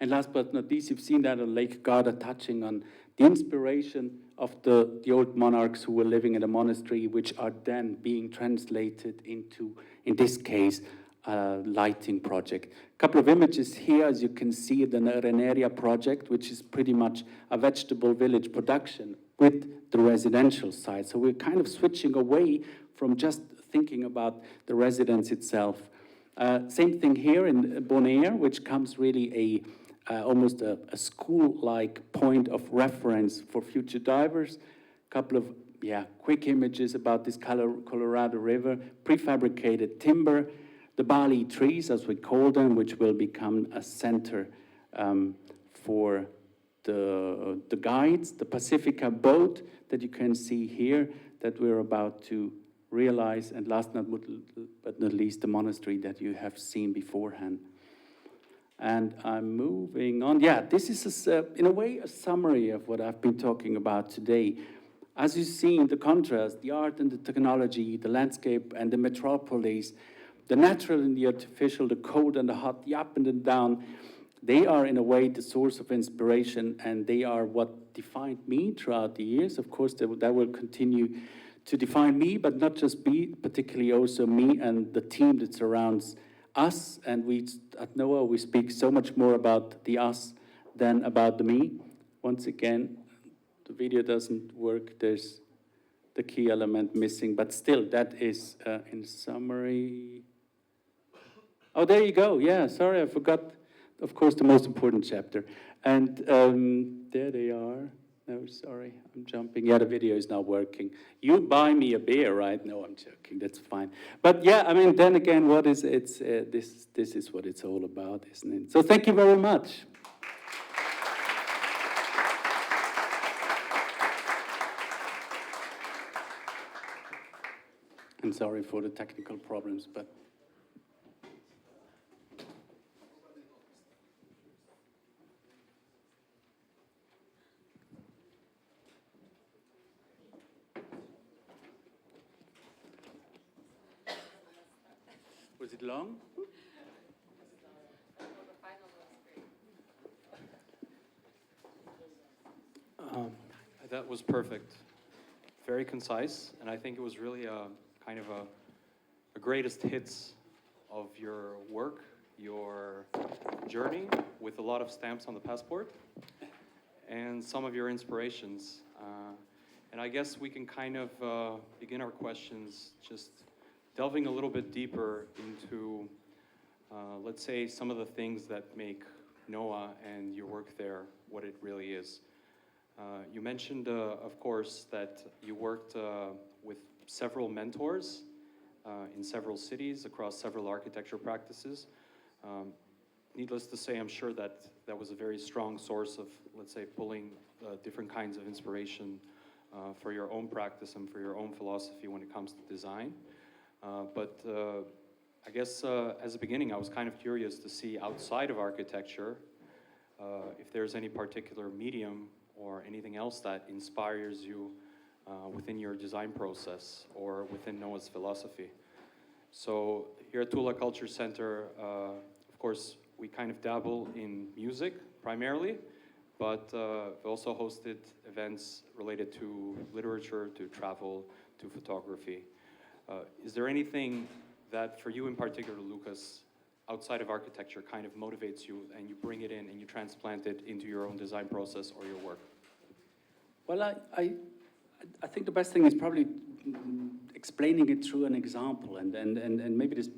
And last but not least, you've seen that on Lake Garda, touching on the inspiration of the old monarchs who were living in a monastery, which are then being translated into, in this case, a lighting project. A couple of images here, as you can see, the Reneria project, which is pretty much a vegetable village production with the residential side. So we're kind of switching away from just thinking about the residence itself. Same thing here in Bonaire, which comes really almost a school-like point of reference for future divers. A couple of quick images about this Colorado River, prefabricated timber, the Bali trees, as we call them, which will become a center for the guides, the Pacifica boat that you can see here that we're about to realize, and last but not least, the monastery that you have seen beforehand. And I'm moving on. Yeah, this is, in a way, a summary of what I've been talking about today. As you've seen, the contrast, the art and the technology, the landscape and the metropolis, the natural and the artificial, the cold and the hot, the up and the down, they are, in a way, the source of inspiration, and they are what defined me throughout the years. Of course, that will continue to define me, but not just me, particularly also me and the team that surrounds us. And we, at NOAA, we speak so much more about the us than about the me. Once again, the video doesn't work. There's the key element missing, but still, that is, in summary. Oh, there you go. Yeah, sorry, I forgot, of course, the most important chapter. And there they are. No, sorry, I'm jumping. Yeah, the video is not working. You buy me a beer, right? No, I'm joking. That's fine. But yeah, I mean, then again, what is it's this is what it's all about, isn't it? So thank you very much. And sorry for the technical problems, but. Was it long? That was perfect. Very concise, and I think it was really a kind of a greatest hits of your work, your journey, with a lot of stamps on the passport, and some of your inspirations. And I guess we can kind of begin our questions just delving a little bit deeper into, let's say, some of the things that make NOAA and your work there what it really is. You mentioned, of course, that you worked with several mentors in several cities across several architecture practices. Needless to say, I'm sure that that was a very strong source of, let's say, pulling different kinds of inspiration for your own practice and for your own philosophy when it comes to design. But I guess as a beginning, I was kind of curious to see outside of architecture if there's any particular medium or anything else that inspires you within your design process or within NOAA's philosophy. So here at Tulla Culture Center, of course, we kind of dabble in music primarily, but we also hosted events related to literature, to travel, to photography. Is there anything that for you in particular, Lukas, outside of architecture kind of motivates you and you bring it in and you transplant it into your own design process or your work? Well, I think the best thing is probably explaining it through an example, and maybe this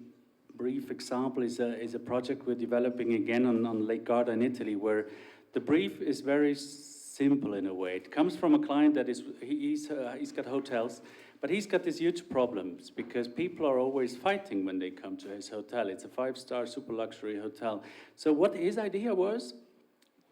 brief example is a project we're developing again on Lake Garda in Italy, where the brief is very simple in a way. It comes from a client that he's got hotels, but he's got these huge problems because people are always fighting when they come to his hotel. It's a 5-star super luxury hotel. So what his idea was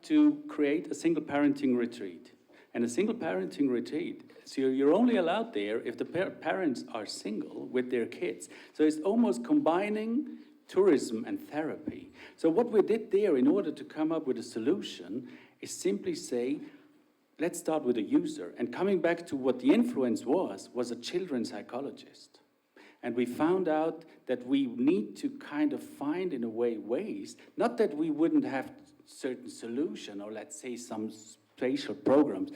to create a single parenting retreat. And a single parenting retreat, so you're only allowed there if the parents are single with their kids. So it's almost combining tourism and therapy. So what we did there in order to come up with a solution is simply say, let's start with a user. And coming back to what the influence was a children's psychologist. And we found out that we need to kind of find, in a way, ways, not that we wouldn't have certain solution or let's say some spatial programs,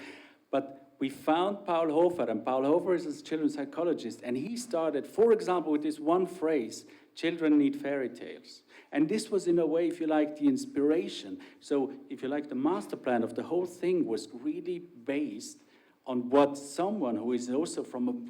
but we found Paul Hofer, and Paul Hofer is a children's psychologist, and he started, for example, with this one phrase, children need fairy tales. And this was, in a way, if you like, the inspiration. So, if you like, the master plan of the whole thing was really based on what someone who is also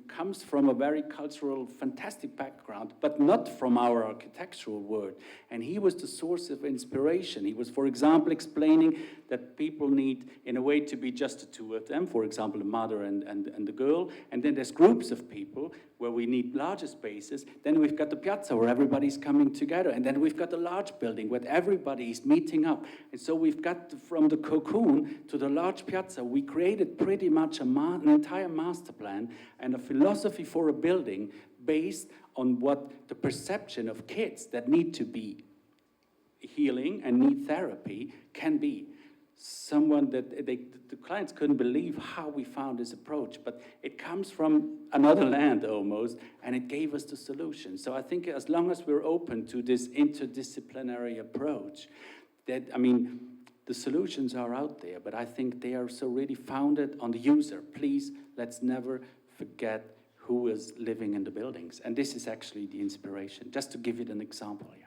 comes from a very cultural, fantastic background, but not from our architectural world. And he was the source of inspiration. He was, for example, explaining that people need, in a way, to be just the two of them, for example, the mother and the girl. And then there's groups of people where we need larger spaces. Then we've got the piazza where everybody's coming together. And then we've got the large building where everybody is meeting up. And so we've got from the cocoon to the large piazza, we created pretty much an entire master plan and a philosophy for a building based on what the perception of kids that need to be healing and need therapy can be. Someone that the clients couldn't believe how we found this approach, but it comes from another land almost, and it gave us the solution. So I think as long as we're open to this interdisciplinary approach, that, I mean, the solutions are out there, but I think they are so really founded on the user. Please, let's never forget who is living in the buildings. And this is actually the inspiration, just to give it an example here.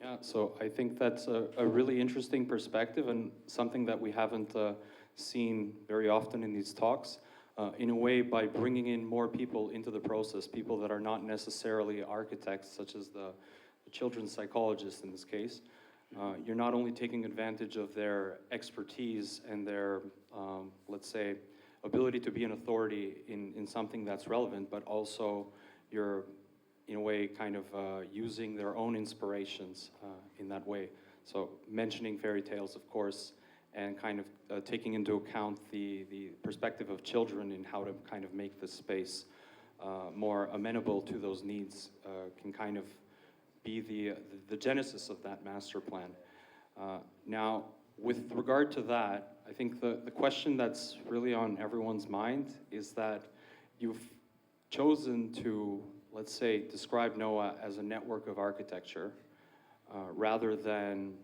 Yeah, so I think that's a really interesting perspective and something that we haven't seen very often in these talks. In a way, by bringing in more people into the process, people that are not necessarily architects, such as the children's psychologist in this case, you're not only taking advantage of their expertise and their, let's say, ability to be an authority in something that's relevant, but also you're, in a way, kind of using their own inspirations in that way. So mentioning fairy tales, of course, and kind of taking into account the perspective of children in how to kind of make the space more amenable to those needs can kind of be the genesis of that master plan. Now, with regard to that, I think the question that's really on everyone's mind is that you've chosen to, let's say, describe NOAA as a network of architecture rather than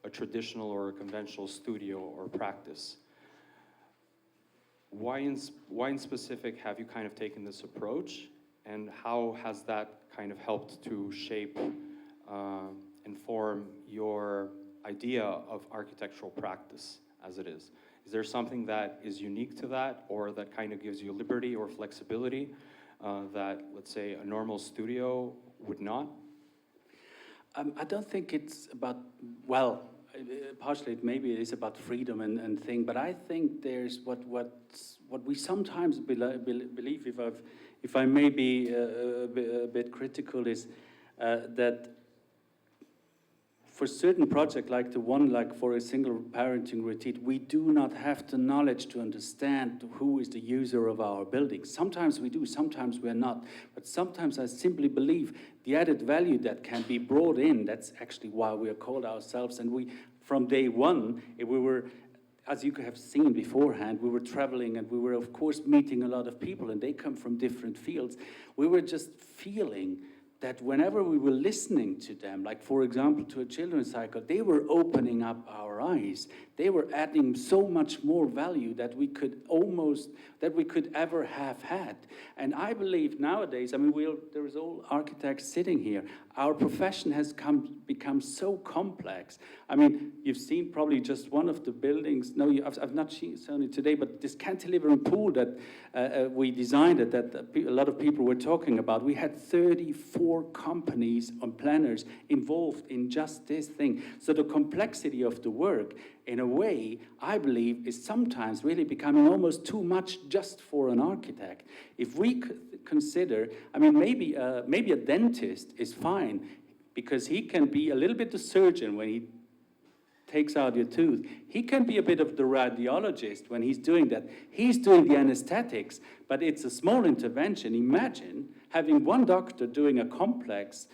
a traditional or a conventional studio or practice. why in specific have you kind of taken this approach, and how has that kind of helped to shape, inform your idea of architectural practice as it is? Is there something that is unique to that, or that kind of gives you liberty or flexibility that, let's say, a normal studio would not? I don't think it's about, well, partially maybe it is about freedom and thing, but I think there's what we sometimes believe, if I may be a bit critical, is that for certain projects like the one like for a single parenting retreat, we do not have the knowledge to understand who is the user of our building. Sometimes we do, sometimes we're not. But sometimes I simply believe the added value that can be brought in, that's actually why we are called ourselves. And we, from day one, we were, as you have seen beforehand, we were traveling and we were, of course, meeting a lot of people, and they come from different fields. We were just feeling that whenever we were listening to them, like for example to a children's cycle, they were opening up our eyes. They were adding so much more value that we could ever have had. And I believe nowadays, I mean, there is all architects sitting here. Our profession has become so complex. I mean, you've seen probably just one of the buildings. No, I've not seen it today, but this cantilever pool that we designed that a lot of people were talking about. We had 34 companies and planners involved in just this thing. So the complexity of the work, in a way, I believe, is sometimes really becoming almost too much just for an architect. If we consider, I mean, maybe a dentist is fine because he can be a little bit the surgeon when he takes out your tooth. He can be a bit of the radiologist when he's doing that. He's doing the anesthetics, but it's a small intervention. Imagine having one doctor doing a complex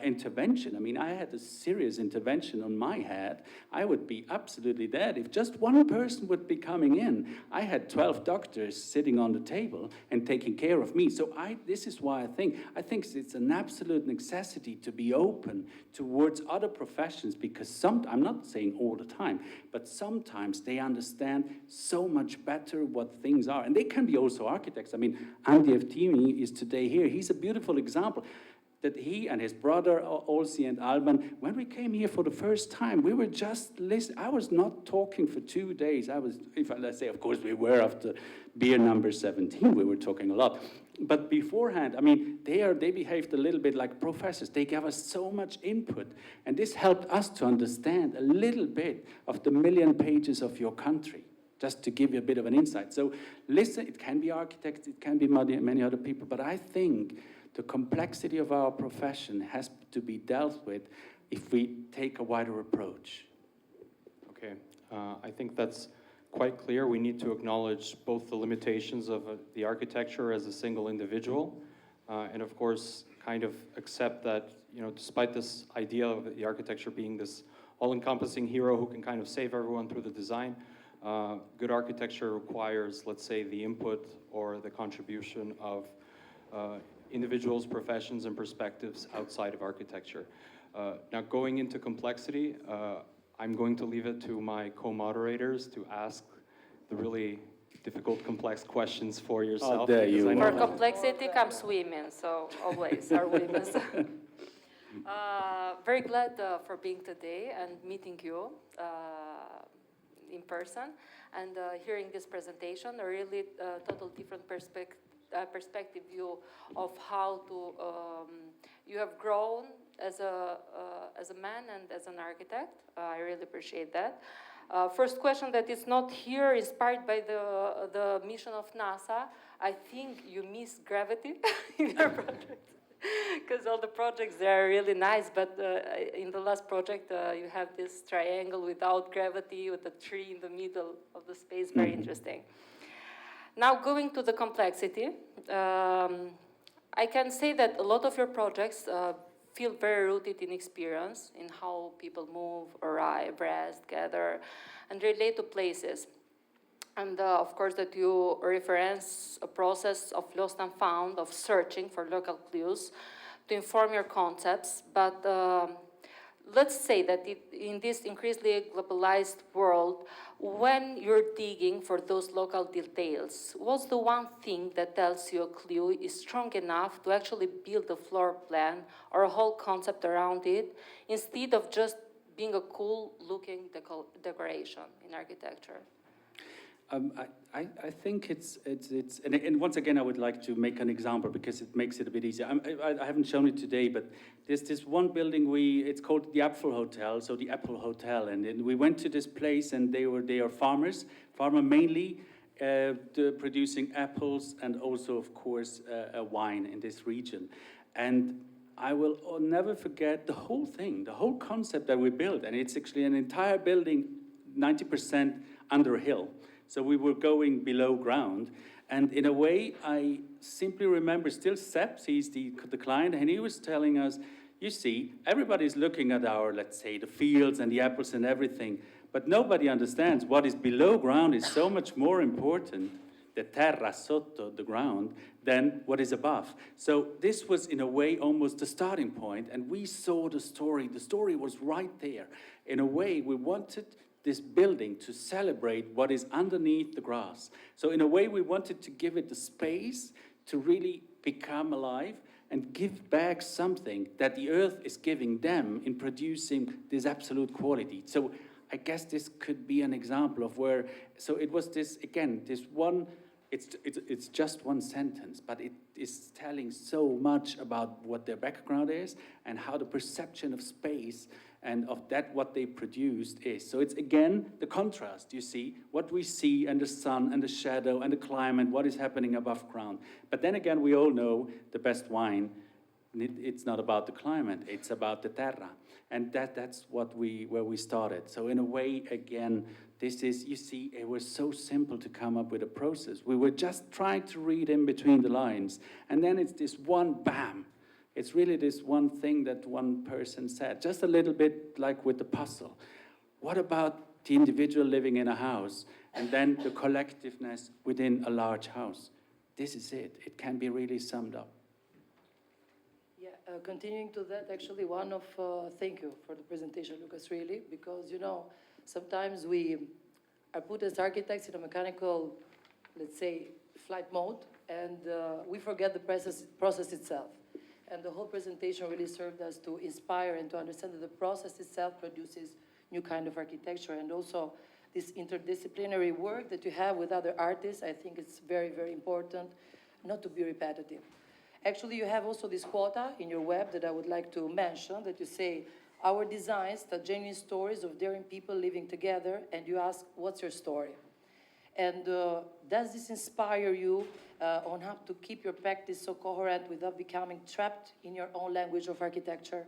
intervention. I mean, I had a serious intervention on my head. I would be absolutely dead if just one person would be coming in. I had 12 doctors sitting on the table and taking care of me. So this is why I think it's an absolute necessity to be open towards other professions, because I'm not saying all the time, but sometimes they understand so much better what things are. And they can be also architects. I mean, Andy Eftimi is today here. He's a beautiful example that he and his brother, Olsi and Alban, when we came here for the first time, we were just listening. I was not talking for 2 days. Let's say, of course, we were after beer number 17, we were talking a lot. But beforehand, I mean, they behaved a little bit like professors. They gave us so much input. And this helped us to understand a little bit of the million pages of your country, just to give you a bit of an insight. So listen, it can be architects, it can be many other people, but I think the complexity of our profession has to be dealt with if we take a wider approach. Okay, I think that's quite clear. We need to acknowledge both the limitations of the architecture as a single individual, and of course, kind of accept that, you know, despite this idea of the architecture being this all-encompassing hero who can kind of save everyone through the design, good architecture requires, let's say, the input or the contribution of individuals, professions, and perspectives outside of architecture. Now, going into complexity, I'm going to leave it to my co-moderators to ask the really difficult, complex questions for yourself. There you are. For complexity comes women, so always are women. Very glad for being today and meeting you in person and hearing this presentation, a really total different perspective view of how to you have grown as a man and as an architect. I really appreciate that. First question that is not here, inspired by the mission of NASA. I think you miss gravity in your project, because all the projects, they are really nice, but in the last project you have this triangle without gravity with a tree in the middle of the space, very interesting. Now going to the complexity, I can say that a lot of your projects feel very rooted in experience, in how people move, arrive, rest, gather, and relate to places. And of course that you reference a process of lost and found, of searching for local clues to inform your concepts. But let's say that in this increasingly globalized world, when you're digging for those local details, what's the one thing that tells you a clue is strong enough to actually build a floor plan or a whole concept around it, instead of just being a cool-looking decoration in architecture? I think it's and once again, I would like to make an example because it makes it a bit easier. I haven't shown it today, but there's this one building it's called the Apple Hotel, so the Apple Hotel, and we went to this place, and they are farmer mainly, producing apples and also, of course, wine in this region, and I will never forget the whole thing, the whole concept that we built, and it's actually an entire building, 90% under a hill. So we were going below ground, and in a way, I simply remember still Sepp, he's the client, and he was telling us, you see, everybody's looking at our, let's say, the fields and the apples and everything, but nobody understands what is below ground is so much more important, the terra sotto, the ground, than what is above. So this was, in a way, almost the starting point, and we saw the story. The story was right there. In a way, we wanted this building to celebrate what is underneath the grass. So in a way, we wanted to give it the space to really become alive and give back something that the earth is giving them in producing this absolute quality. So I guess this could be an example of where, so it was this, again, this one, it's just one sentence, but it is telling so much about what their background is and how the perception of space and of that what they produced is. So it's, again, the contrast, you see, what we see and the sun and the shadow and the climate, what is happening above ground. But then again, we all know the best wine, it's not about the climate, it's about the terra. And that's where we started. So in a way, again, this is, you see, it was so simple to come up with a process. We were just trying to read in between the lines. And then it's this one bam. It's really this one thing that one person said, just a little bit like with the puzzle. What about the individual living in a house and then the collectiveness within a large house? This is it. It can be really summed up. Yeah, continuing to that, actually, thank you for the presentation, Lukas, really, because, you know, sometimes we are put as architects in a mechanical, let's say, flight mode, and we forget the process itself. And the whole presentation really served us to inspire and to understand that the process itself produces new kind of architecture. And also this interdisciplinary work that you have with other artists, I think it's very, very important not to be repetitive. Actually, you have also this quota in your web that I would like to mention, that you say, our designs tell genuine stories of daring people living together, and you ask, what's your story? And does this inspire you on how to keep your practice so coherent without becoming trapped in your own language of architecture?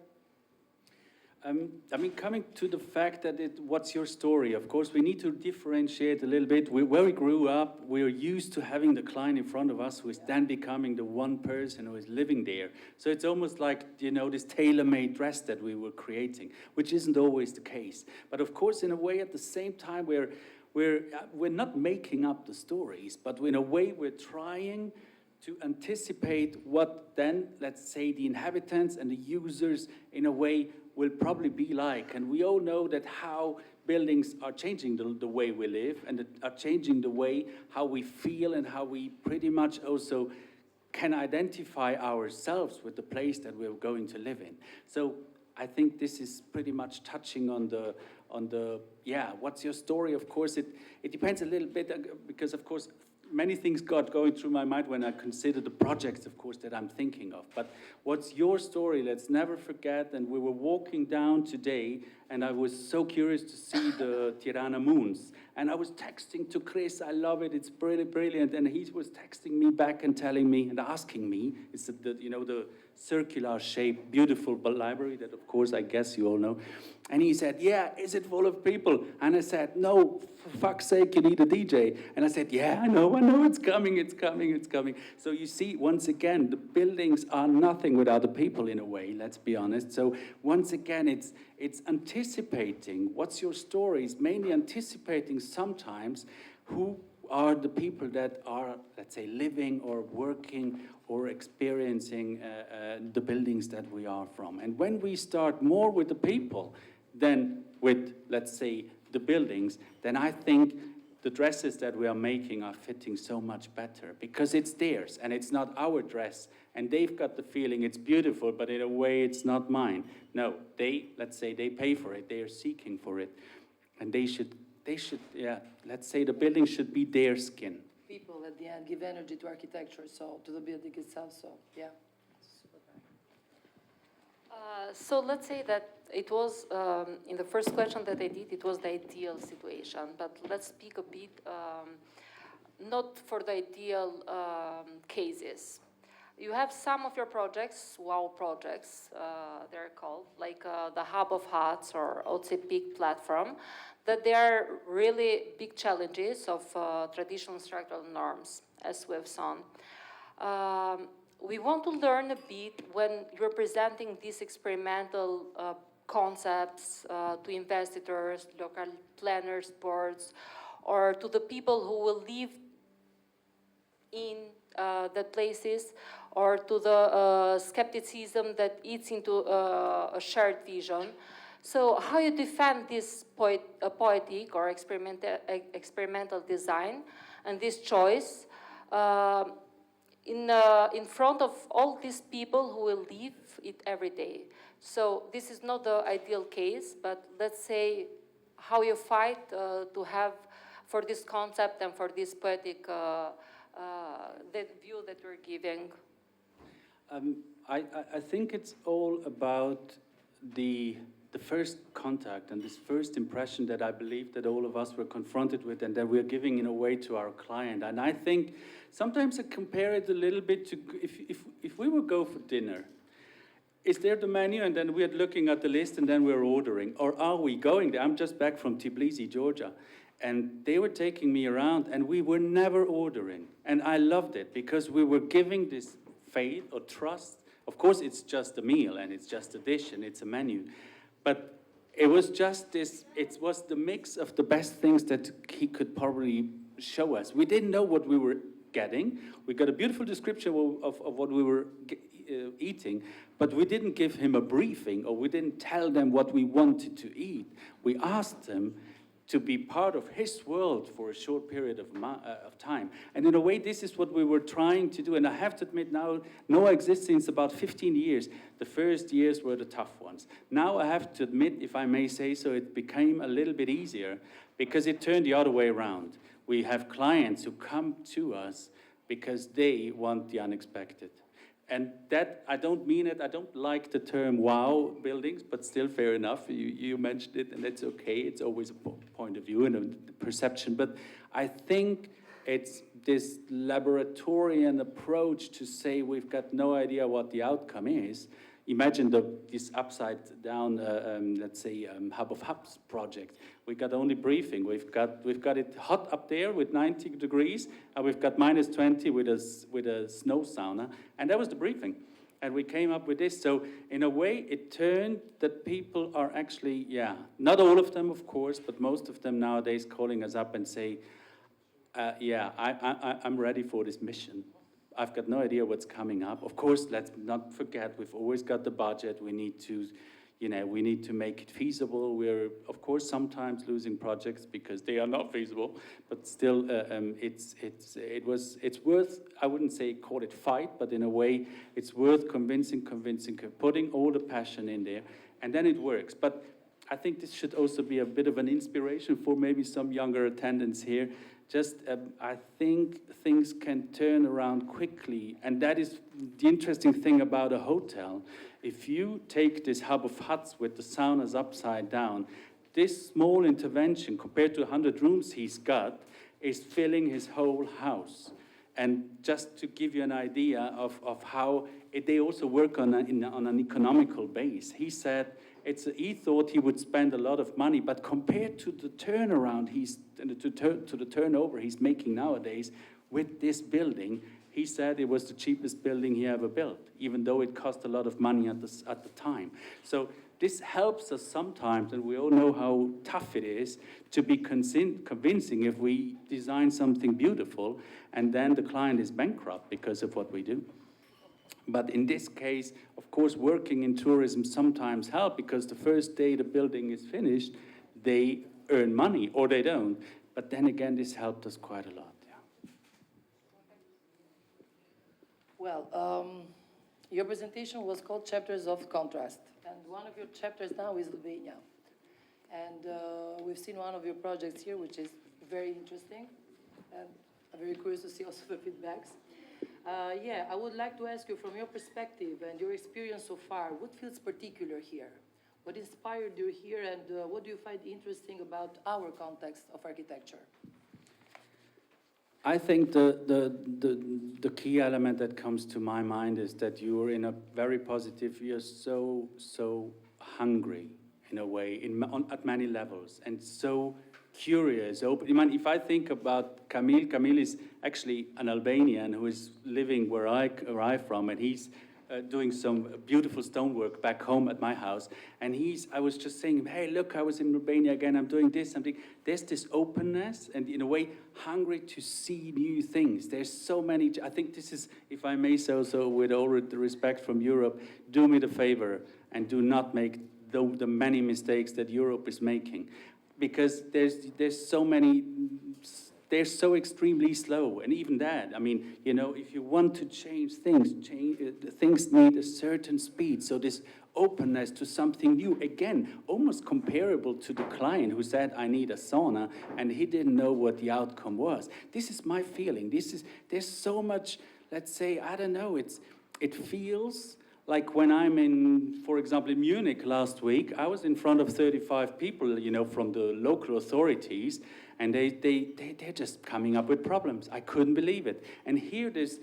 I mean, coming to the fact that what's your story? Of course, we need to differentiate a little bit. Where we grew up, we're used to having the client in front of us who is then becoming the one person who is living there. So it's almost like, you know, this tailor-made dress that we were creating, which isn't always the case. But of course, in a way, at the same time, we're not making up the stories, but in a way, we're trying to anticipate what then, let's say, the inhabitants and the users, in a way, will probably be like. And we all know that how buildings are changing the way we live and are changing the way how we feel and how we pretty much also can identify ourselves with the place that we're going to live in. So I think this is pretty much touching on the what's your story? Of course, it depends a little bit because, of course, many things got going through my mind when I consider the projects, of course, that I'm thinking of. But what's your story? Let's never forget. And we were walking down today, and I was so curious to see the Tirana moons. And I was texting to Chris, I love it, it's pretty brilliant. And he was texting me back and telling me and asking me, it's the circular shape, beautiful library that, of course, I guess you all know. And he said, yeah, is it full of people? And I said, no, for fuck's sake, you need a DJ. And I said, yeah, I know, it's coming. So you see, once again, the buildings are nothing without the people in a way, let's be honest. So once again, it's anticipating what's your story, it's mainly anticipating sometimes who are the people that are, let's say, living or working or experiencing the buildings that we are from. And when we start more with the people than with, let's say, the buildings, then I think the dresses that we are making are fitting so much better because it's theirs and it's not our dress. And they've got the feeling it's beautiful, but in a way it's not mine. No, let's say they pay for it, they are seeking for it. And they should, yeah, let's say the building should be their skin. People at the end give energy to architecture, so to the building itself, so yeah. So let's say that it was, in the first question that I did, it was the ideal situation, but let's speak a bit, not for the ideal cases. You have some of your projects, wow projects, they're called, like the Hub of Huts or I would say Peak Platform, that they are really big challenges of traditional structural norms, as we have seen. We want to learn a bit when you're presenting these experimental concepts to investors, local planners, boards, or to the people who will live in the places, or to the skepticism that eats into a shared vision. So how you defend this poetic or experimental design and this choice in front of all these people who will live it every day. So this is not the ideal case, but let's say how you fight to have for this concept and for this poetic that view that we're giving. I think it's all about the first contact and this first impression that I believe that all of us were confronted with and that we're giving in a way to our client. And I think sometimes I compare it a little bit to if we would go for dinner, is there the menu and then we're looking at the list and then we're ordering? Or are we going there? I'm just back from Tbilisi, Georgia. And they were taking me around and we were never ordering. And I loved it because we were giving this faith or trust. Of course, it's just a meal and it's just a dish and it's a menu. But it was just this, it was the mix of the best things that he could probably show us. We didn't know what we were getting. We got a beautiful description of what we were eating, but we didn't give him a briefing or we didn't tell them what we wanted to eat. We asked them to be part of his world for a short period of time. And in a way, this is what we were trying to do. And I have to admit now, Noah exists since about 15 years. The first years were the tough ones. Now I have to admit, if I may say so, it became a little bit easier because it turned the other way around. We have clients who come to us because they want the unexpected. And that, I don't mean it, I don't like the term wow buildings, but still fair enough, you mentioned it, and it's okay, it's always a point of view and a perception, but I think it's this laboratorian approach to say we've got no idea what the outcome is. Imagine this upside down, let's say, Hub of Hubs project. We got only briefing. We've got it hot up there with 90 degrees, and we've got -20 with a snow sauna, and that was the briefing. And we came up with this. So in a way, it turned that people are actually, yeah, not all of them, of course, but most of them nowadays calling us up and say, yeah, I'm ready for this mission. I've got no idea what's coming up. Of course, let's not forget, we've always got the budget. We need to, we need to make it feasible. We're, of course, sometimes losing projects because they are not feasible, but still, it's worth, I wouldn't say call it fight, but in a way, it's worth convincing, putting all the passion in there, and then it works. But I think this should also be a bit of an inspiration for maybe some younger attendants here. Just, I think things can turn around quickly, and that is the interesting thing about a hotel. If you take this Hub of Huts with the saunas upside down, this small intervention compared to 100 rooms he's got is filling his whole house. And just to give you an idea of how they also work on an economical base, he said, he thought he would spend a lot of money, but compared to the turnaround to the turnover he's making nowadays with this building, he said it was the cheapest building he ever built, even though it cost a lot of money at the time. So this helps us sometimes, and we all know how tough it is to be convincing if we design something beautiful and then the client is bankrupt because of what we do. But in this case, of course, working in tourism sometimes helps because the first day the building is finished, they earn money or they don't. But then again, this helped us quite a lot. Yeah. Well, your presentation was called Chapters of Contrast, and one of your chapters now is Albania. And we've seen one of your projects here, which is very interesting, and I'm very curious to see also the feedbacks. Yeah, I would like to ask you, from your perspective and your experience so far, what feels particular here? What inspired you here, and what do you find interesting about our context of architecture? I think the key element that comes to my mind is that you're in a very positive, you're so hungry in a way, at many levels, and so curious, open. I mean, if I think about Camille is actually an Albanian who is living where I arrived from, and he's doing some beautiful stonework back home at my house. And I was just saying, hey, look, I was in Albania again, I'm doing this, something. There's this openness and, in a way, hungry to see new things. There's so many, I think this is, if I may say so, with all the respect from Europe, do me the favor and do not make the many mistakes that Europe is making. Because there's so many, they're so extremely slow, and even that, I mean, you know, if you want to change things need a certain speed. So this openness to something new, again, almost comparable to the client who said, I need a sauna, and he didn't know what the outcome was. This is my feeling. There's so much, let's say, I don't know, it feels like when I'm in, for example, in Munich last week, I was in front of 35 people, you know, from the local authorities, and they're just coming up with problems. I couldn't believe it. And here there's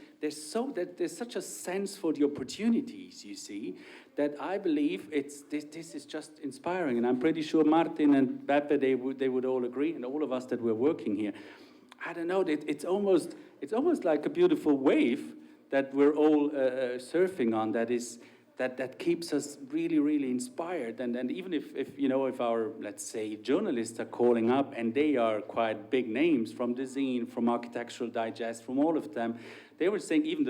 such a sense for the opportunities, you see, that I believe this is just inspiring. And I'm pretty sure Martin and Beppe, they would all agree, and all of us that we're working here. I don't know, it's almost like a beautiful wave that we're all surfing on, that keeps us really, really inspired. And even if you know, if our, let's say, journalists are calling up, and they are quite big names from the Zine, from Architectural Digest, from all of them, they were saying, even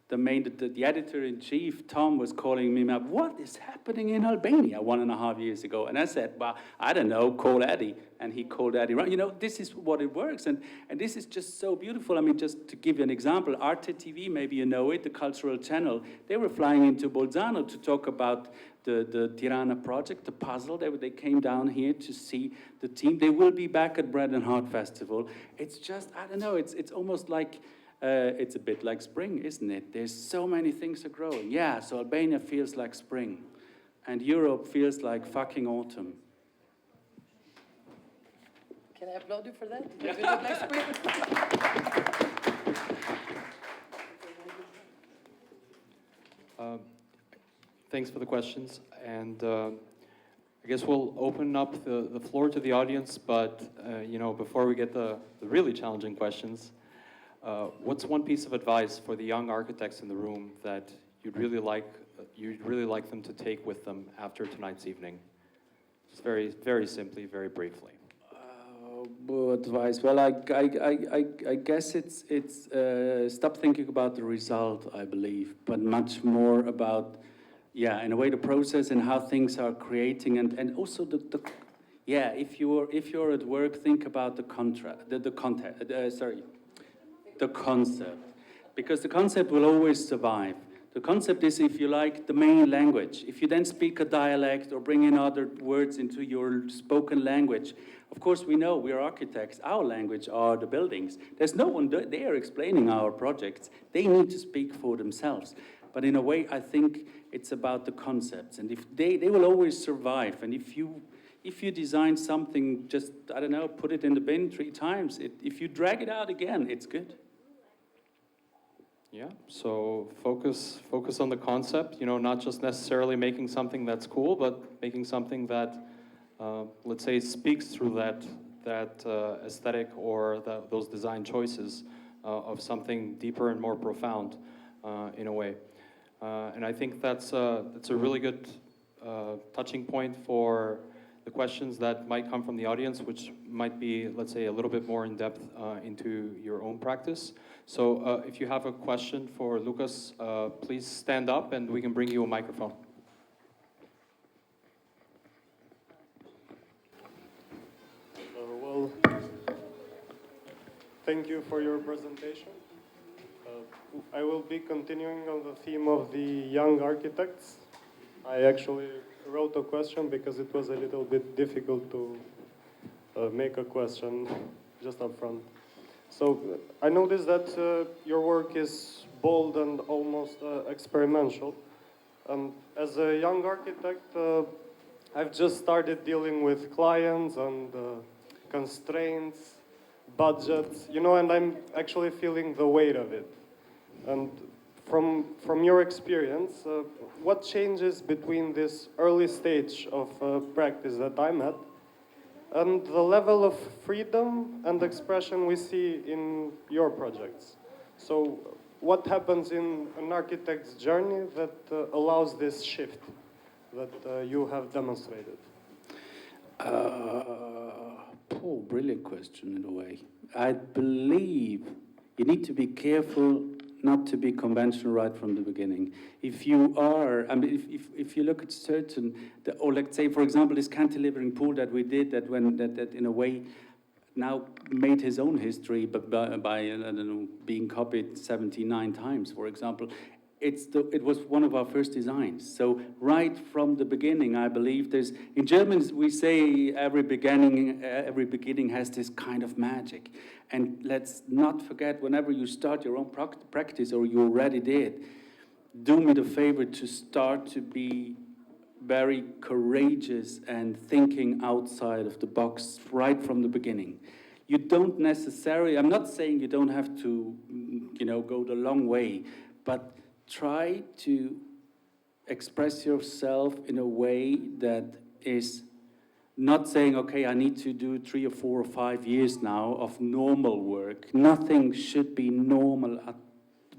the editor-in-chief, Tom, was calling me up, what is happening in Albania 1.5 years ago? And I said, well, I don't know, call Eddie. And he called Eddie. You know, this is what it works. And this is just so beautiful. I mean, just to give you an example, Arte TV, maybe you know it, the cultural channel, they were flying into Bolzano to talk about the Tirana project, the puzzle. They came down here to see the team. They will be back at Bread and Heart Festival. It's just, I don't know, it's almost like, it's a bit like spring, isn't it? There's so many things are growing. Yeah, so Albania feels like spring, and Europe feels like fucking autumn. Can I applaud you for that? Yeah. You look like spring. Thanks for the questions, and I guess we'll open up the floor to the audience, but you know, before we get the really challenging questions, what's one piece of advice for the young architects in the room that you'd really like them to take with them after tonight's evening? Just very, very simply, very briefly. Advice. Well, I guess it's stop thinking about the result, I believe, but much more about, yeah, in a way, the process and how things are creating, and also if you're at work, think about the concept, because the concept will always survive. The concept is, if you like, the main language. If you then speak a dialect or bring in other words into your spoken language, of course, we know, we are architects, our language are the buildings. There's no one there explaining our projects. They need to speak for themselves. But in a way, I think it's about the concepts. And if they will always survive. And if you design something, just, I don't know, put it in the bin 3 times. If you drag it out again, it's good. Yeah, so focus on the concept, you know, not just necessarily making something that's cool, but making something that, let's say, speaks through that aesthetic or those design choices of something deeper and more profound in a way. And I think that's a really good touching point for the questions that might come from the audience, which might be, let's say, a little bit more in depth into your own practice. So if you have a question for Lukas, please stand up and we can bring you a microphone. Well, thank you for your presentation. I will be continuing on the theme of the young architects. I actually wrote a question because it was a little bit difficult to make a question just up front. So I noticed that your work is bold and almost experimental. As a young architect, I've just started dealing with clients and constraints, budgets, you know, and I'm actually feeling the weight of it. And from your experience, what changes between this early stage of practice that I'm at and the level of freedom and expression we see in your projects? So what happens in an architect's journey that allows this shift that you have demonstrated? Brilliant question in a way. I believe you need to be careful not to be conventional right from the beginning. If you are, I mean, if you look at certain, or let's say, for example, this cantilevering pool that we did, that in a way now made his own history, but by I don't know, being copied 79 times, for example. It was one of our first designs. So right from the beginning, I believe in German we say every beginning has this kind of magic. And let's not forget, whenever you start your own practice, or you already did, do me the favor to start to be very courageous and thinking outside of the box right from the beginning. You don't necessarily, I'm not saying you don't have to, go the long way, but try to express yourself in a way that is not saying, okay, I need to do 3 or 4 or 5 years now of normal work. Nothing should be normal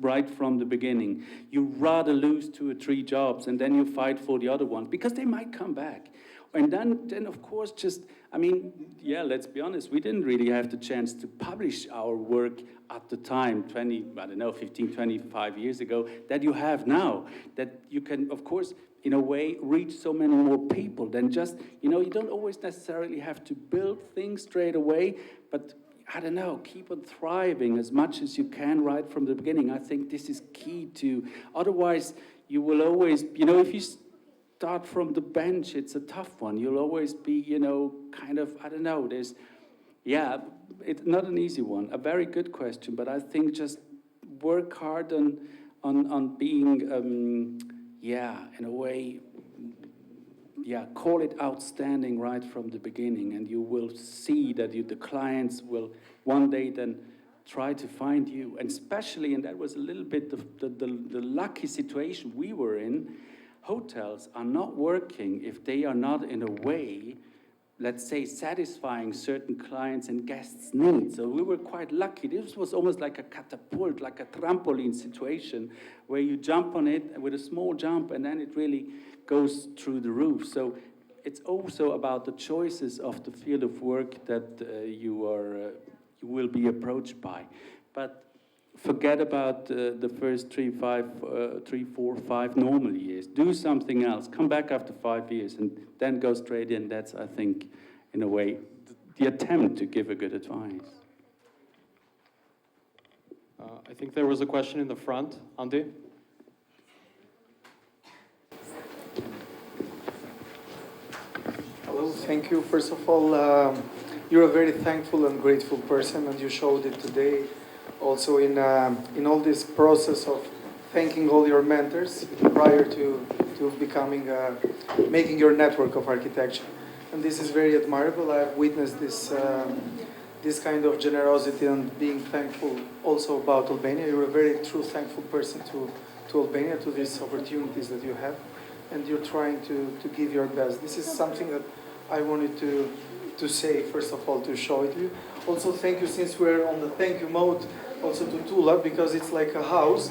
right from the beginning. You rather lose 2 or 3 jobs and then you fight for the other ones because they might come back. And then of course, let's be honest, we didn't really have the chance to publish our work at the time, 15, 25 years ago, that you have now. That you can, of course, in a way, reach so many more people than just, you don't always necessarily have to build things straight away, but keep on thriving as much as you can right from the beginning. I think this is key to, otherwise you will always, if you start from the bench, it's a tough one. You'll always be, it's not an easy one. A very good question, but I think just work hard on being, in a way, call it outstanding right from the beginning, and you will see that the clients will one day then try to find you. And especially, and that was a little bit the lucky situation we were in, hotels are not working if they are not in a way, let's say, satisfying certain clients' and guests' needs. So we were quite lucky. This was almost like a catapult, like a trampoline situation, where you jump on it with a small jump, and then it really goes through the roof. So it's also about the choices of the field of work that you will be approached by. But forget about the first 3, 4, 5 normal years. Do something else. Come back after 5 years and then go straight in. That's, I think, in a way, the attempt to give a good advice. I think there was a question in the front. Andy? Hello, thank you. First of all, you're a very thankful and grateful person, and you showed it today. Also in all this process of thanking all your mentors prior to becoming, making your network of architecture. And this is very admirable. I've witnessed this kind of generosity and being thankful also about Albania. You're a very true thankful person to Albania, to these opportunities that you have. And you're trying to give your best. This is something that I wanted to say, first of all, to show it to you. Also, thank you, since we're on the thank you mode, also to Tulla, because it's like a house.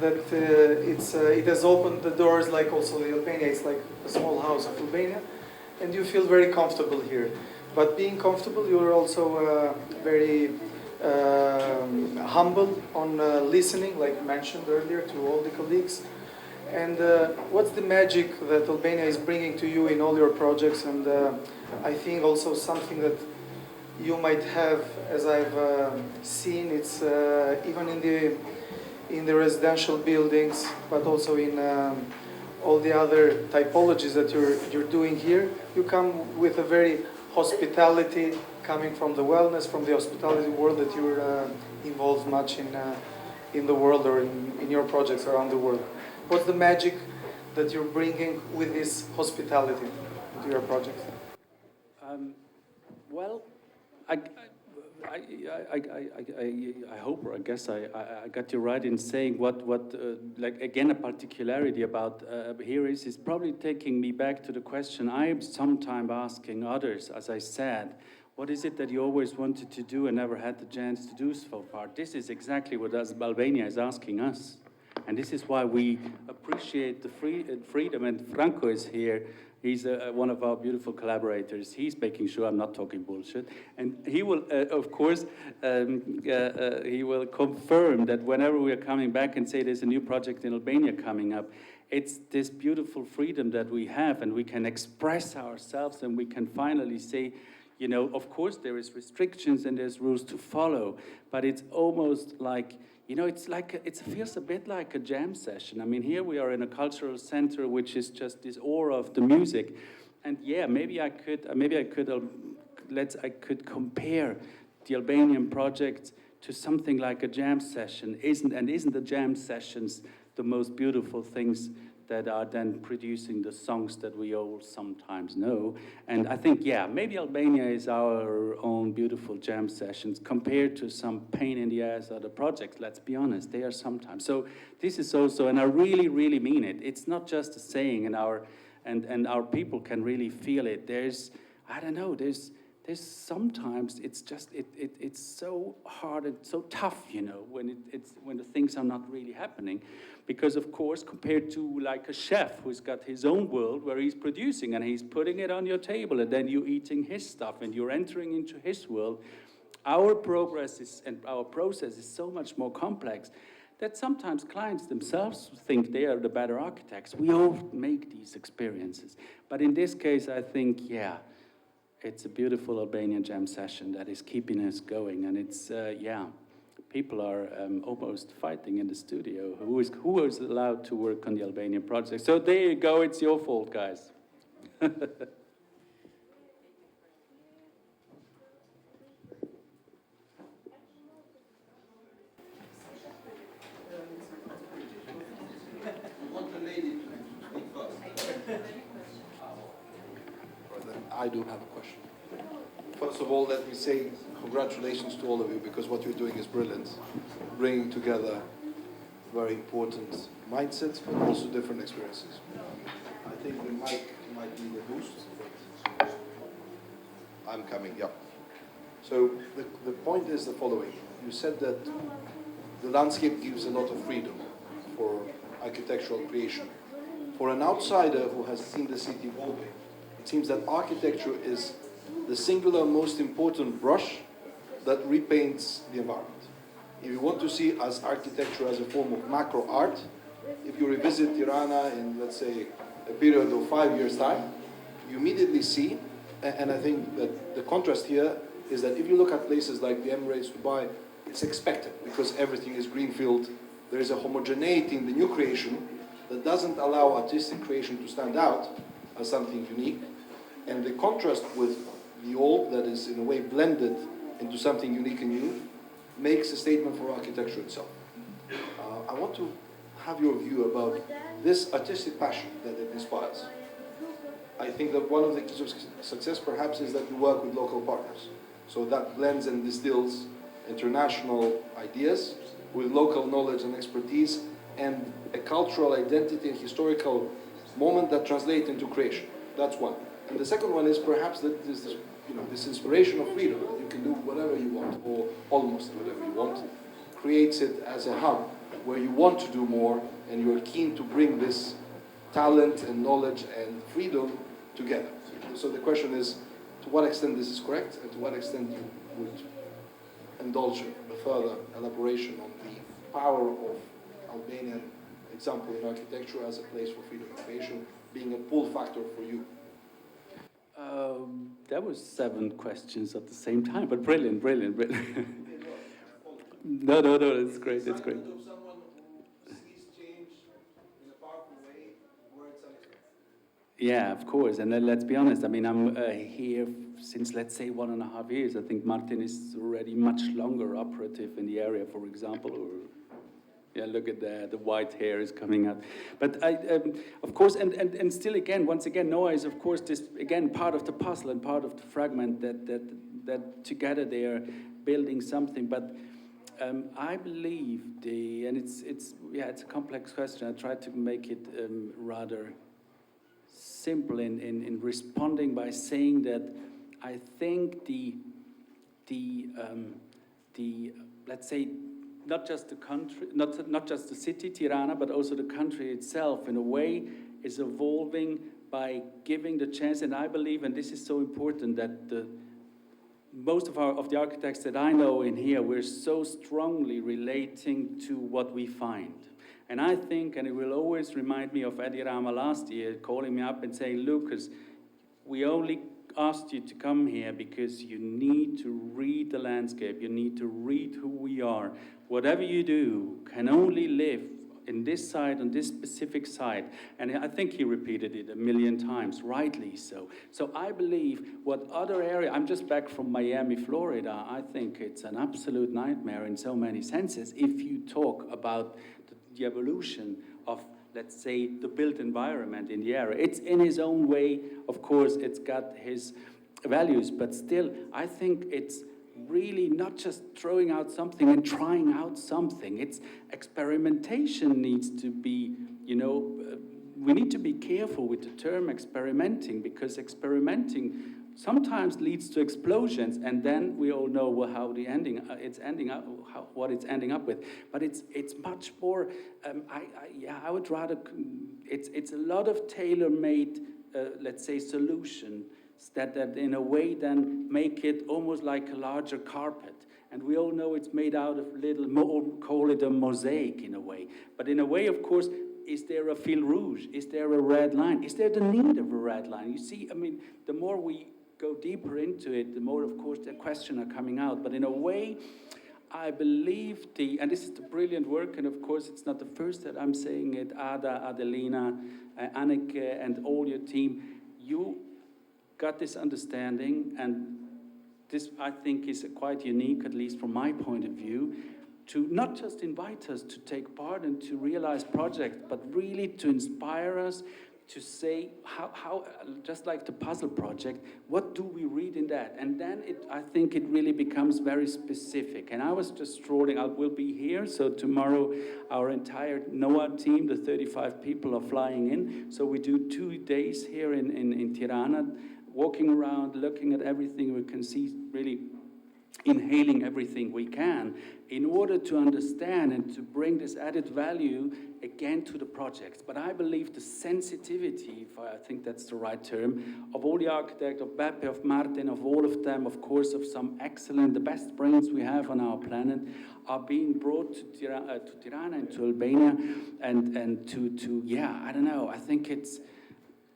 that it has opened the doors, like also Albania. It's like a small house of Albania, and you feel very comfortable here. But being comfortable, you're also very humble on listening, like mentioned earlier, to all the colleagues. And what's the magic that Albania is bringing to you in all your projects? And I think also something that you might have, as I've seen, it's even in the residential buildings, but also in all the other typologies that you're doing here. You come with a very hospitality, coming from the wellness, from the hospitality world, that you're involved much in the world, or in your projects around the world. What's the magic that you're bringing with this hospitality to your projects? Well, I hope, or I guess I got you right in saying what like, again, a particularity about here is probably taking me back to the question I am sometimes asking others, as I said, what is it that you always wanted to do and never had the chance to do so far? This is exactly what Albania is asking us. And this is why we appreciate the freedom, and Franco is here. He's one of our beautiful collaborators. He's making sure I'm not talking bullshit. And he will, of course, he will confirm that whenever we are coming back and say there's a new project in Albania coming up, it's this beautiful freedom that we have, and we can express ourselves, and we can finally say, you know, of course there is restrictions and there's rules to follow, but it's almost like, you know, it's like, it feels a bit like a jam session. I mean, here we are in a cultural center, which is just this aura of the music. And yeah, maybe I could compare the Albanian project to something like a jam session. Isn't the jam sessions the most beautiful things that are then producing the songs that we all sometimes know? And I think, yeah, maybe Albania is our own beautiful jam sessions compared to some pain in the ass other projects. Let's be honest, they are sometimes. So this is also, and I really, really mean it. It's not just a saying, and our people can really feel it. There's, I don't know, there's sometimes it's just, it's so hard and so tough, you know, when the things are not really happening. Because, of course, compared to like a chef who's got his own world where he's producing and he's putting it on your table, and then you're eating his stuff and you're entering into his world, our progress is, and our process is so much more complex that sometimes clients themselves think they are the better architects. We all make these experiences. But in this case, I think, yeah, it's a beautiful Albanian jam session that is keeping us going. And it's, yeah. People are almost fighting in the studio. Who is allowed to work on the Albanian project? So there you go, it's your fault, guys. I want the lady to speak first. I do have a question. First of all, let me say congratulations to all of you, because what you're doing is brilliant, bringing together very important mindsets, but also different experiences. I think the mic might need a boost. I'm coming, yeah. So the point is the following. You said that the landscape gives a lot of freedom for architectural creation. For an outsider who has seen the city evolving, it seems that architecture is the singular most important brush that repaints the environment. If you want to see as architecture as a form of macro art, if you revisit Tirana in, let's say, a period of 5 years' time, you immediately see, and I think that the contrast here is that if you look at places like the Emirates, Dubai, it's expected because everything is greenfield. There is a homogeneity in the new creation that doesn't allow artistic creation to stand out as something unique. And the contrast with the old that is in a way blended into something unique and new makes a statement for architecture itself. I want to have your view about this artistic passion that it inspires. I think that one of the keys of success perhaps is that you work with local partners. So that blends and distills international ideas with local knowledge and expertise and a cultural identity and historical moment that translate into creation. That's one. And the second one is perhaps that this inspiration of freedom, that you can do whatever you want, or almost whatever you want, creates it as a hub where you want to do more and you're keen to bring this talent and knowledge and freedom together. So the question is, to what extent this is correct, and to what extent you would indulge a further elaboration on the power of Albanian example in architecture as a place for freedom of creation being a pull factor for you? That was 7 questions at the same time, but brilliant. No, it's great. Of someone who sees change in a powerful way where it's unexpected. Yeah, of course. And then let's be honest. I mean, I'm here since, let's say, 1.5 years. I think Martin is already much longer operative in the area, for example. Or, yeah, look at that. The white hair is coming out. But of course, and still again, once again, Noah is, of course, this, again, part of the puzzle and part of the fragment that together they are building something. But I believe and it's a complex question. I tried to make it rather simple in responding by saying that I think the let's say not just the country, not just the city Tirana, but also the country itself in a way is evolving by giving the chance. And I believe, and this is so important, that most of the architects that I know in here, we're so strongly relating to what we find. And I think, and it will always remind me of Edi Rama last year, calling me up and saying, Lukas, we only asked you to come here because you need to read the landscape, you need to read who we are. Whatever you do can only live in this site, on this specific site. And I think he repeated it 1,000,000 times, rightly so. So I believe what other area, I'm just back from Miami, Florida, I think it's an absolute nightmare in so many senses if you talk about the evolution of, let's say, the built environment in the area. It's in his own way, of course, it's got his values, but still, I think it's really not just throwing out something and trying out something. It's experimentation needs to be, we need to be careful with the term experimenting, because experimenting sometimes leads to explosions, and then we all know how what it's ending up with. But it's much more. I would rather. It's a lot of tailor-made, let's say, solution that in a way then make it almost like a larger carpet. And we all know it's made out of call it a mosaic in a way. But in a way, of course, is there a fil rouge? Is there a red line? Is there the need of a red line? You see, I mean, the more we go deeper into it, the more, of course, the questions are coming out. But in a way, I believe and this is the brilliant work, and of course, it's not the first that I'm saying it, Ada, Adelina, Anneke, and all your team, you got this understanding, and this, I think, is quite unique, at least from my point of view, to not just invite us to take part and to realize projects, but really to inspire us to say how just like the puzzle project, what do we read in that? And then I think it really becomes very specific. And I was just strolling, I will be here, so tomorrow our entire NOAA team, the 35 people, are flying in. So we do 2 days here in Tirana, walking around, looking at everything we can see, really inhaling everything we can in order to understand and to bring this added value again to the projects. But I believe the sensitivity, if I think that's the right term, of all the architects, of Beppe, of Martin, of all of them, of course, of some excellent, the best brains we have on our planet, are being brought to Tirana and to Albania, and to I don't know, I think it's,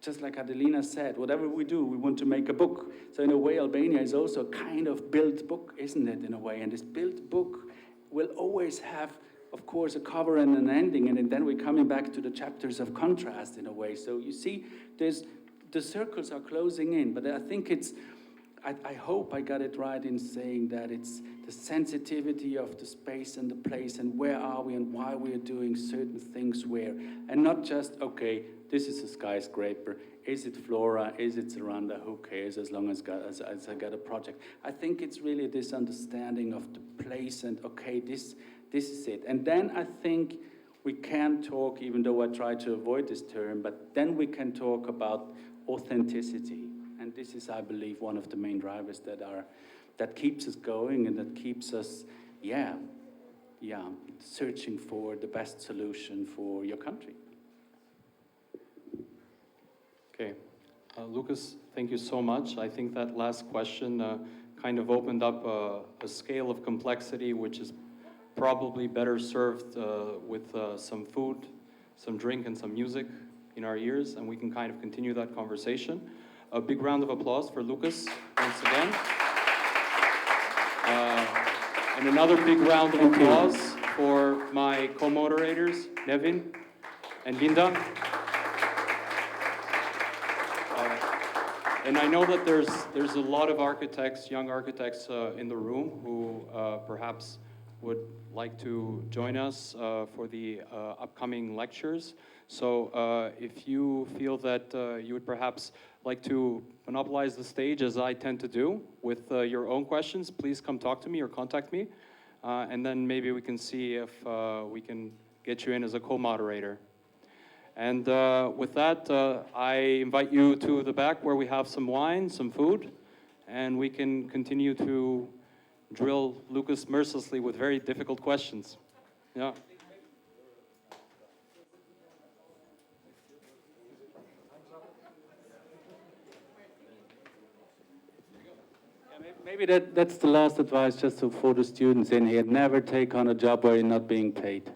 just like Adelina said, whatever we do, we want to make a book. So in a way, Albania is also a kind of built book, isn't it, in a way? And this built book will always have, of course, a cover and an ending, and then we're coming back to the chapters of contrast, in a way. So you see, the circles are closing in, but I think it's, I hope I got it right in saying that it's the sensitivity of the space and the place and where are we and why we are doing certain things where, and not just, okay, this is a skyscraper, is it Flora, is it Saranda, who cares as long as I got a project. I think it's really this understanding of the place and, okay, this is it. And then I think we can talk, even though I try to avoid this term, but then we can talk about authenticity. And this is, I believe, one of the main drivers that keeps us going and that keeps us, searching for the best solution for your country. Okay. Lukas, thank you so much. I think that last question kind of opened up a scale of complexity which is probably better served with some food, some drink, and some music in our ears, and we can kind of continue that conversation. A big round of applause for Lukas once again. And another big round of applause for my co-moderators, Nevin and Linda. And I know that there's a lot of architects, young architects in the room who perhaps would like to join us for the upcoming lectures. So if you feel that you would perhaps like to monopolize the stage, as I tend to do, with your own questions, please come talk to me or contact me. And then maybe we can see if we can get you in as a co-moderator. And with that, I invite you to the back where we have some wine, some food, and we can continue to drill Lukas mercilessly with very difficult questions. Yeah. Maybe that's the last advice just for the students in here. Never take on a job where you're not being paid.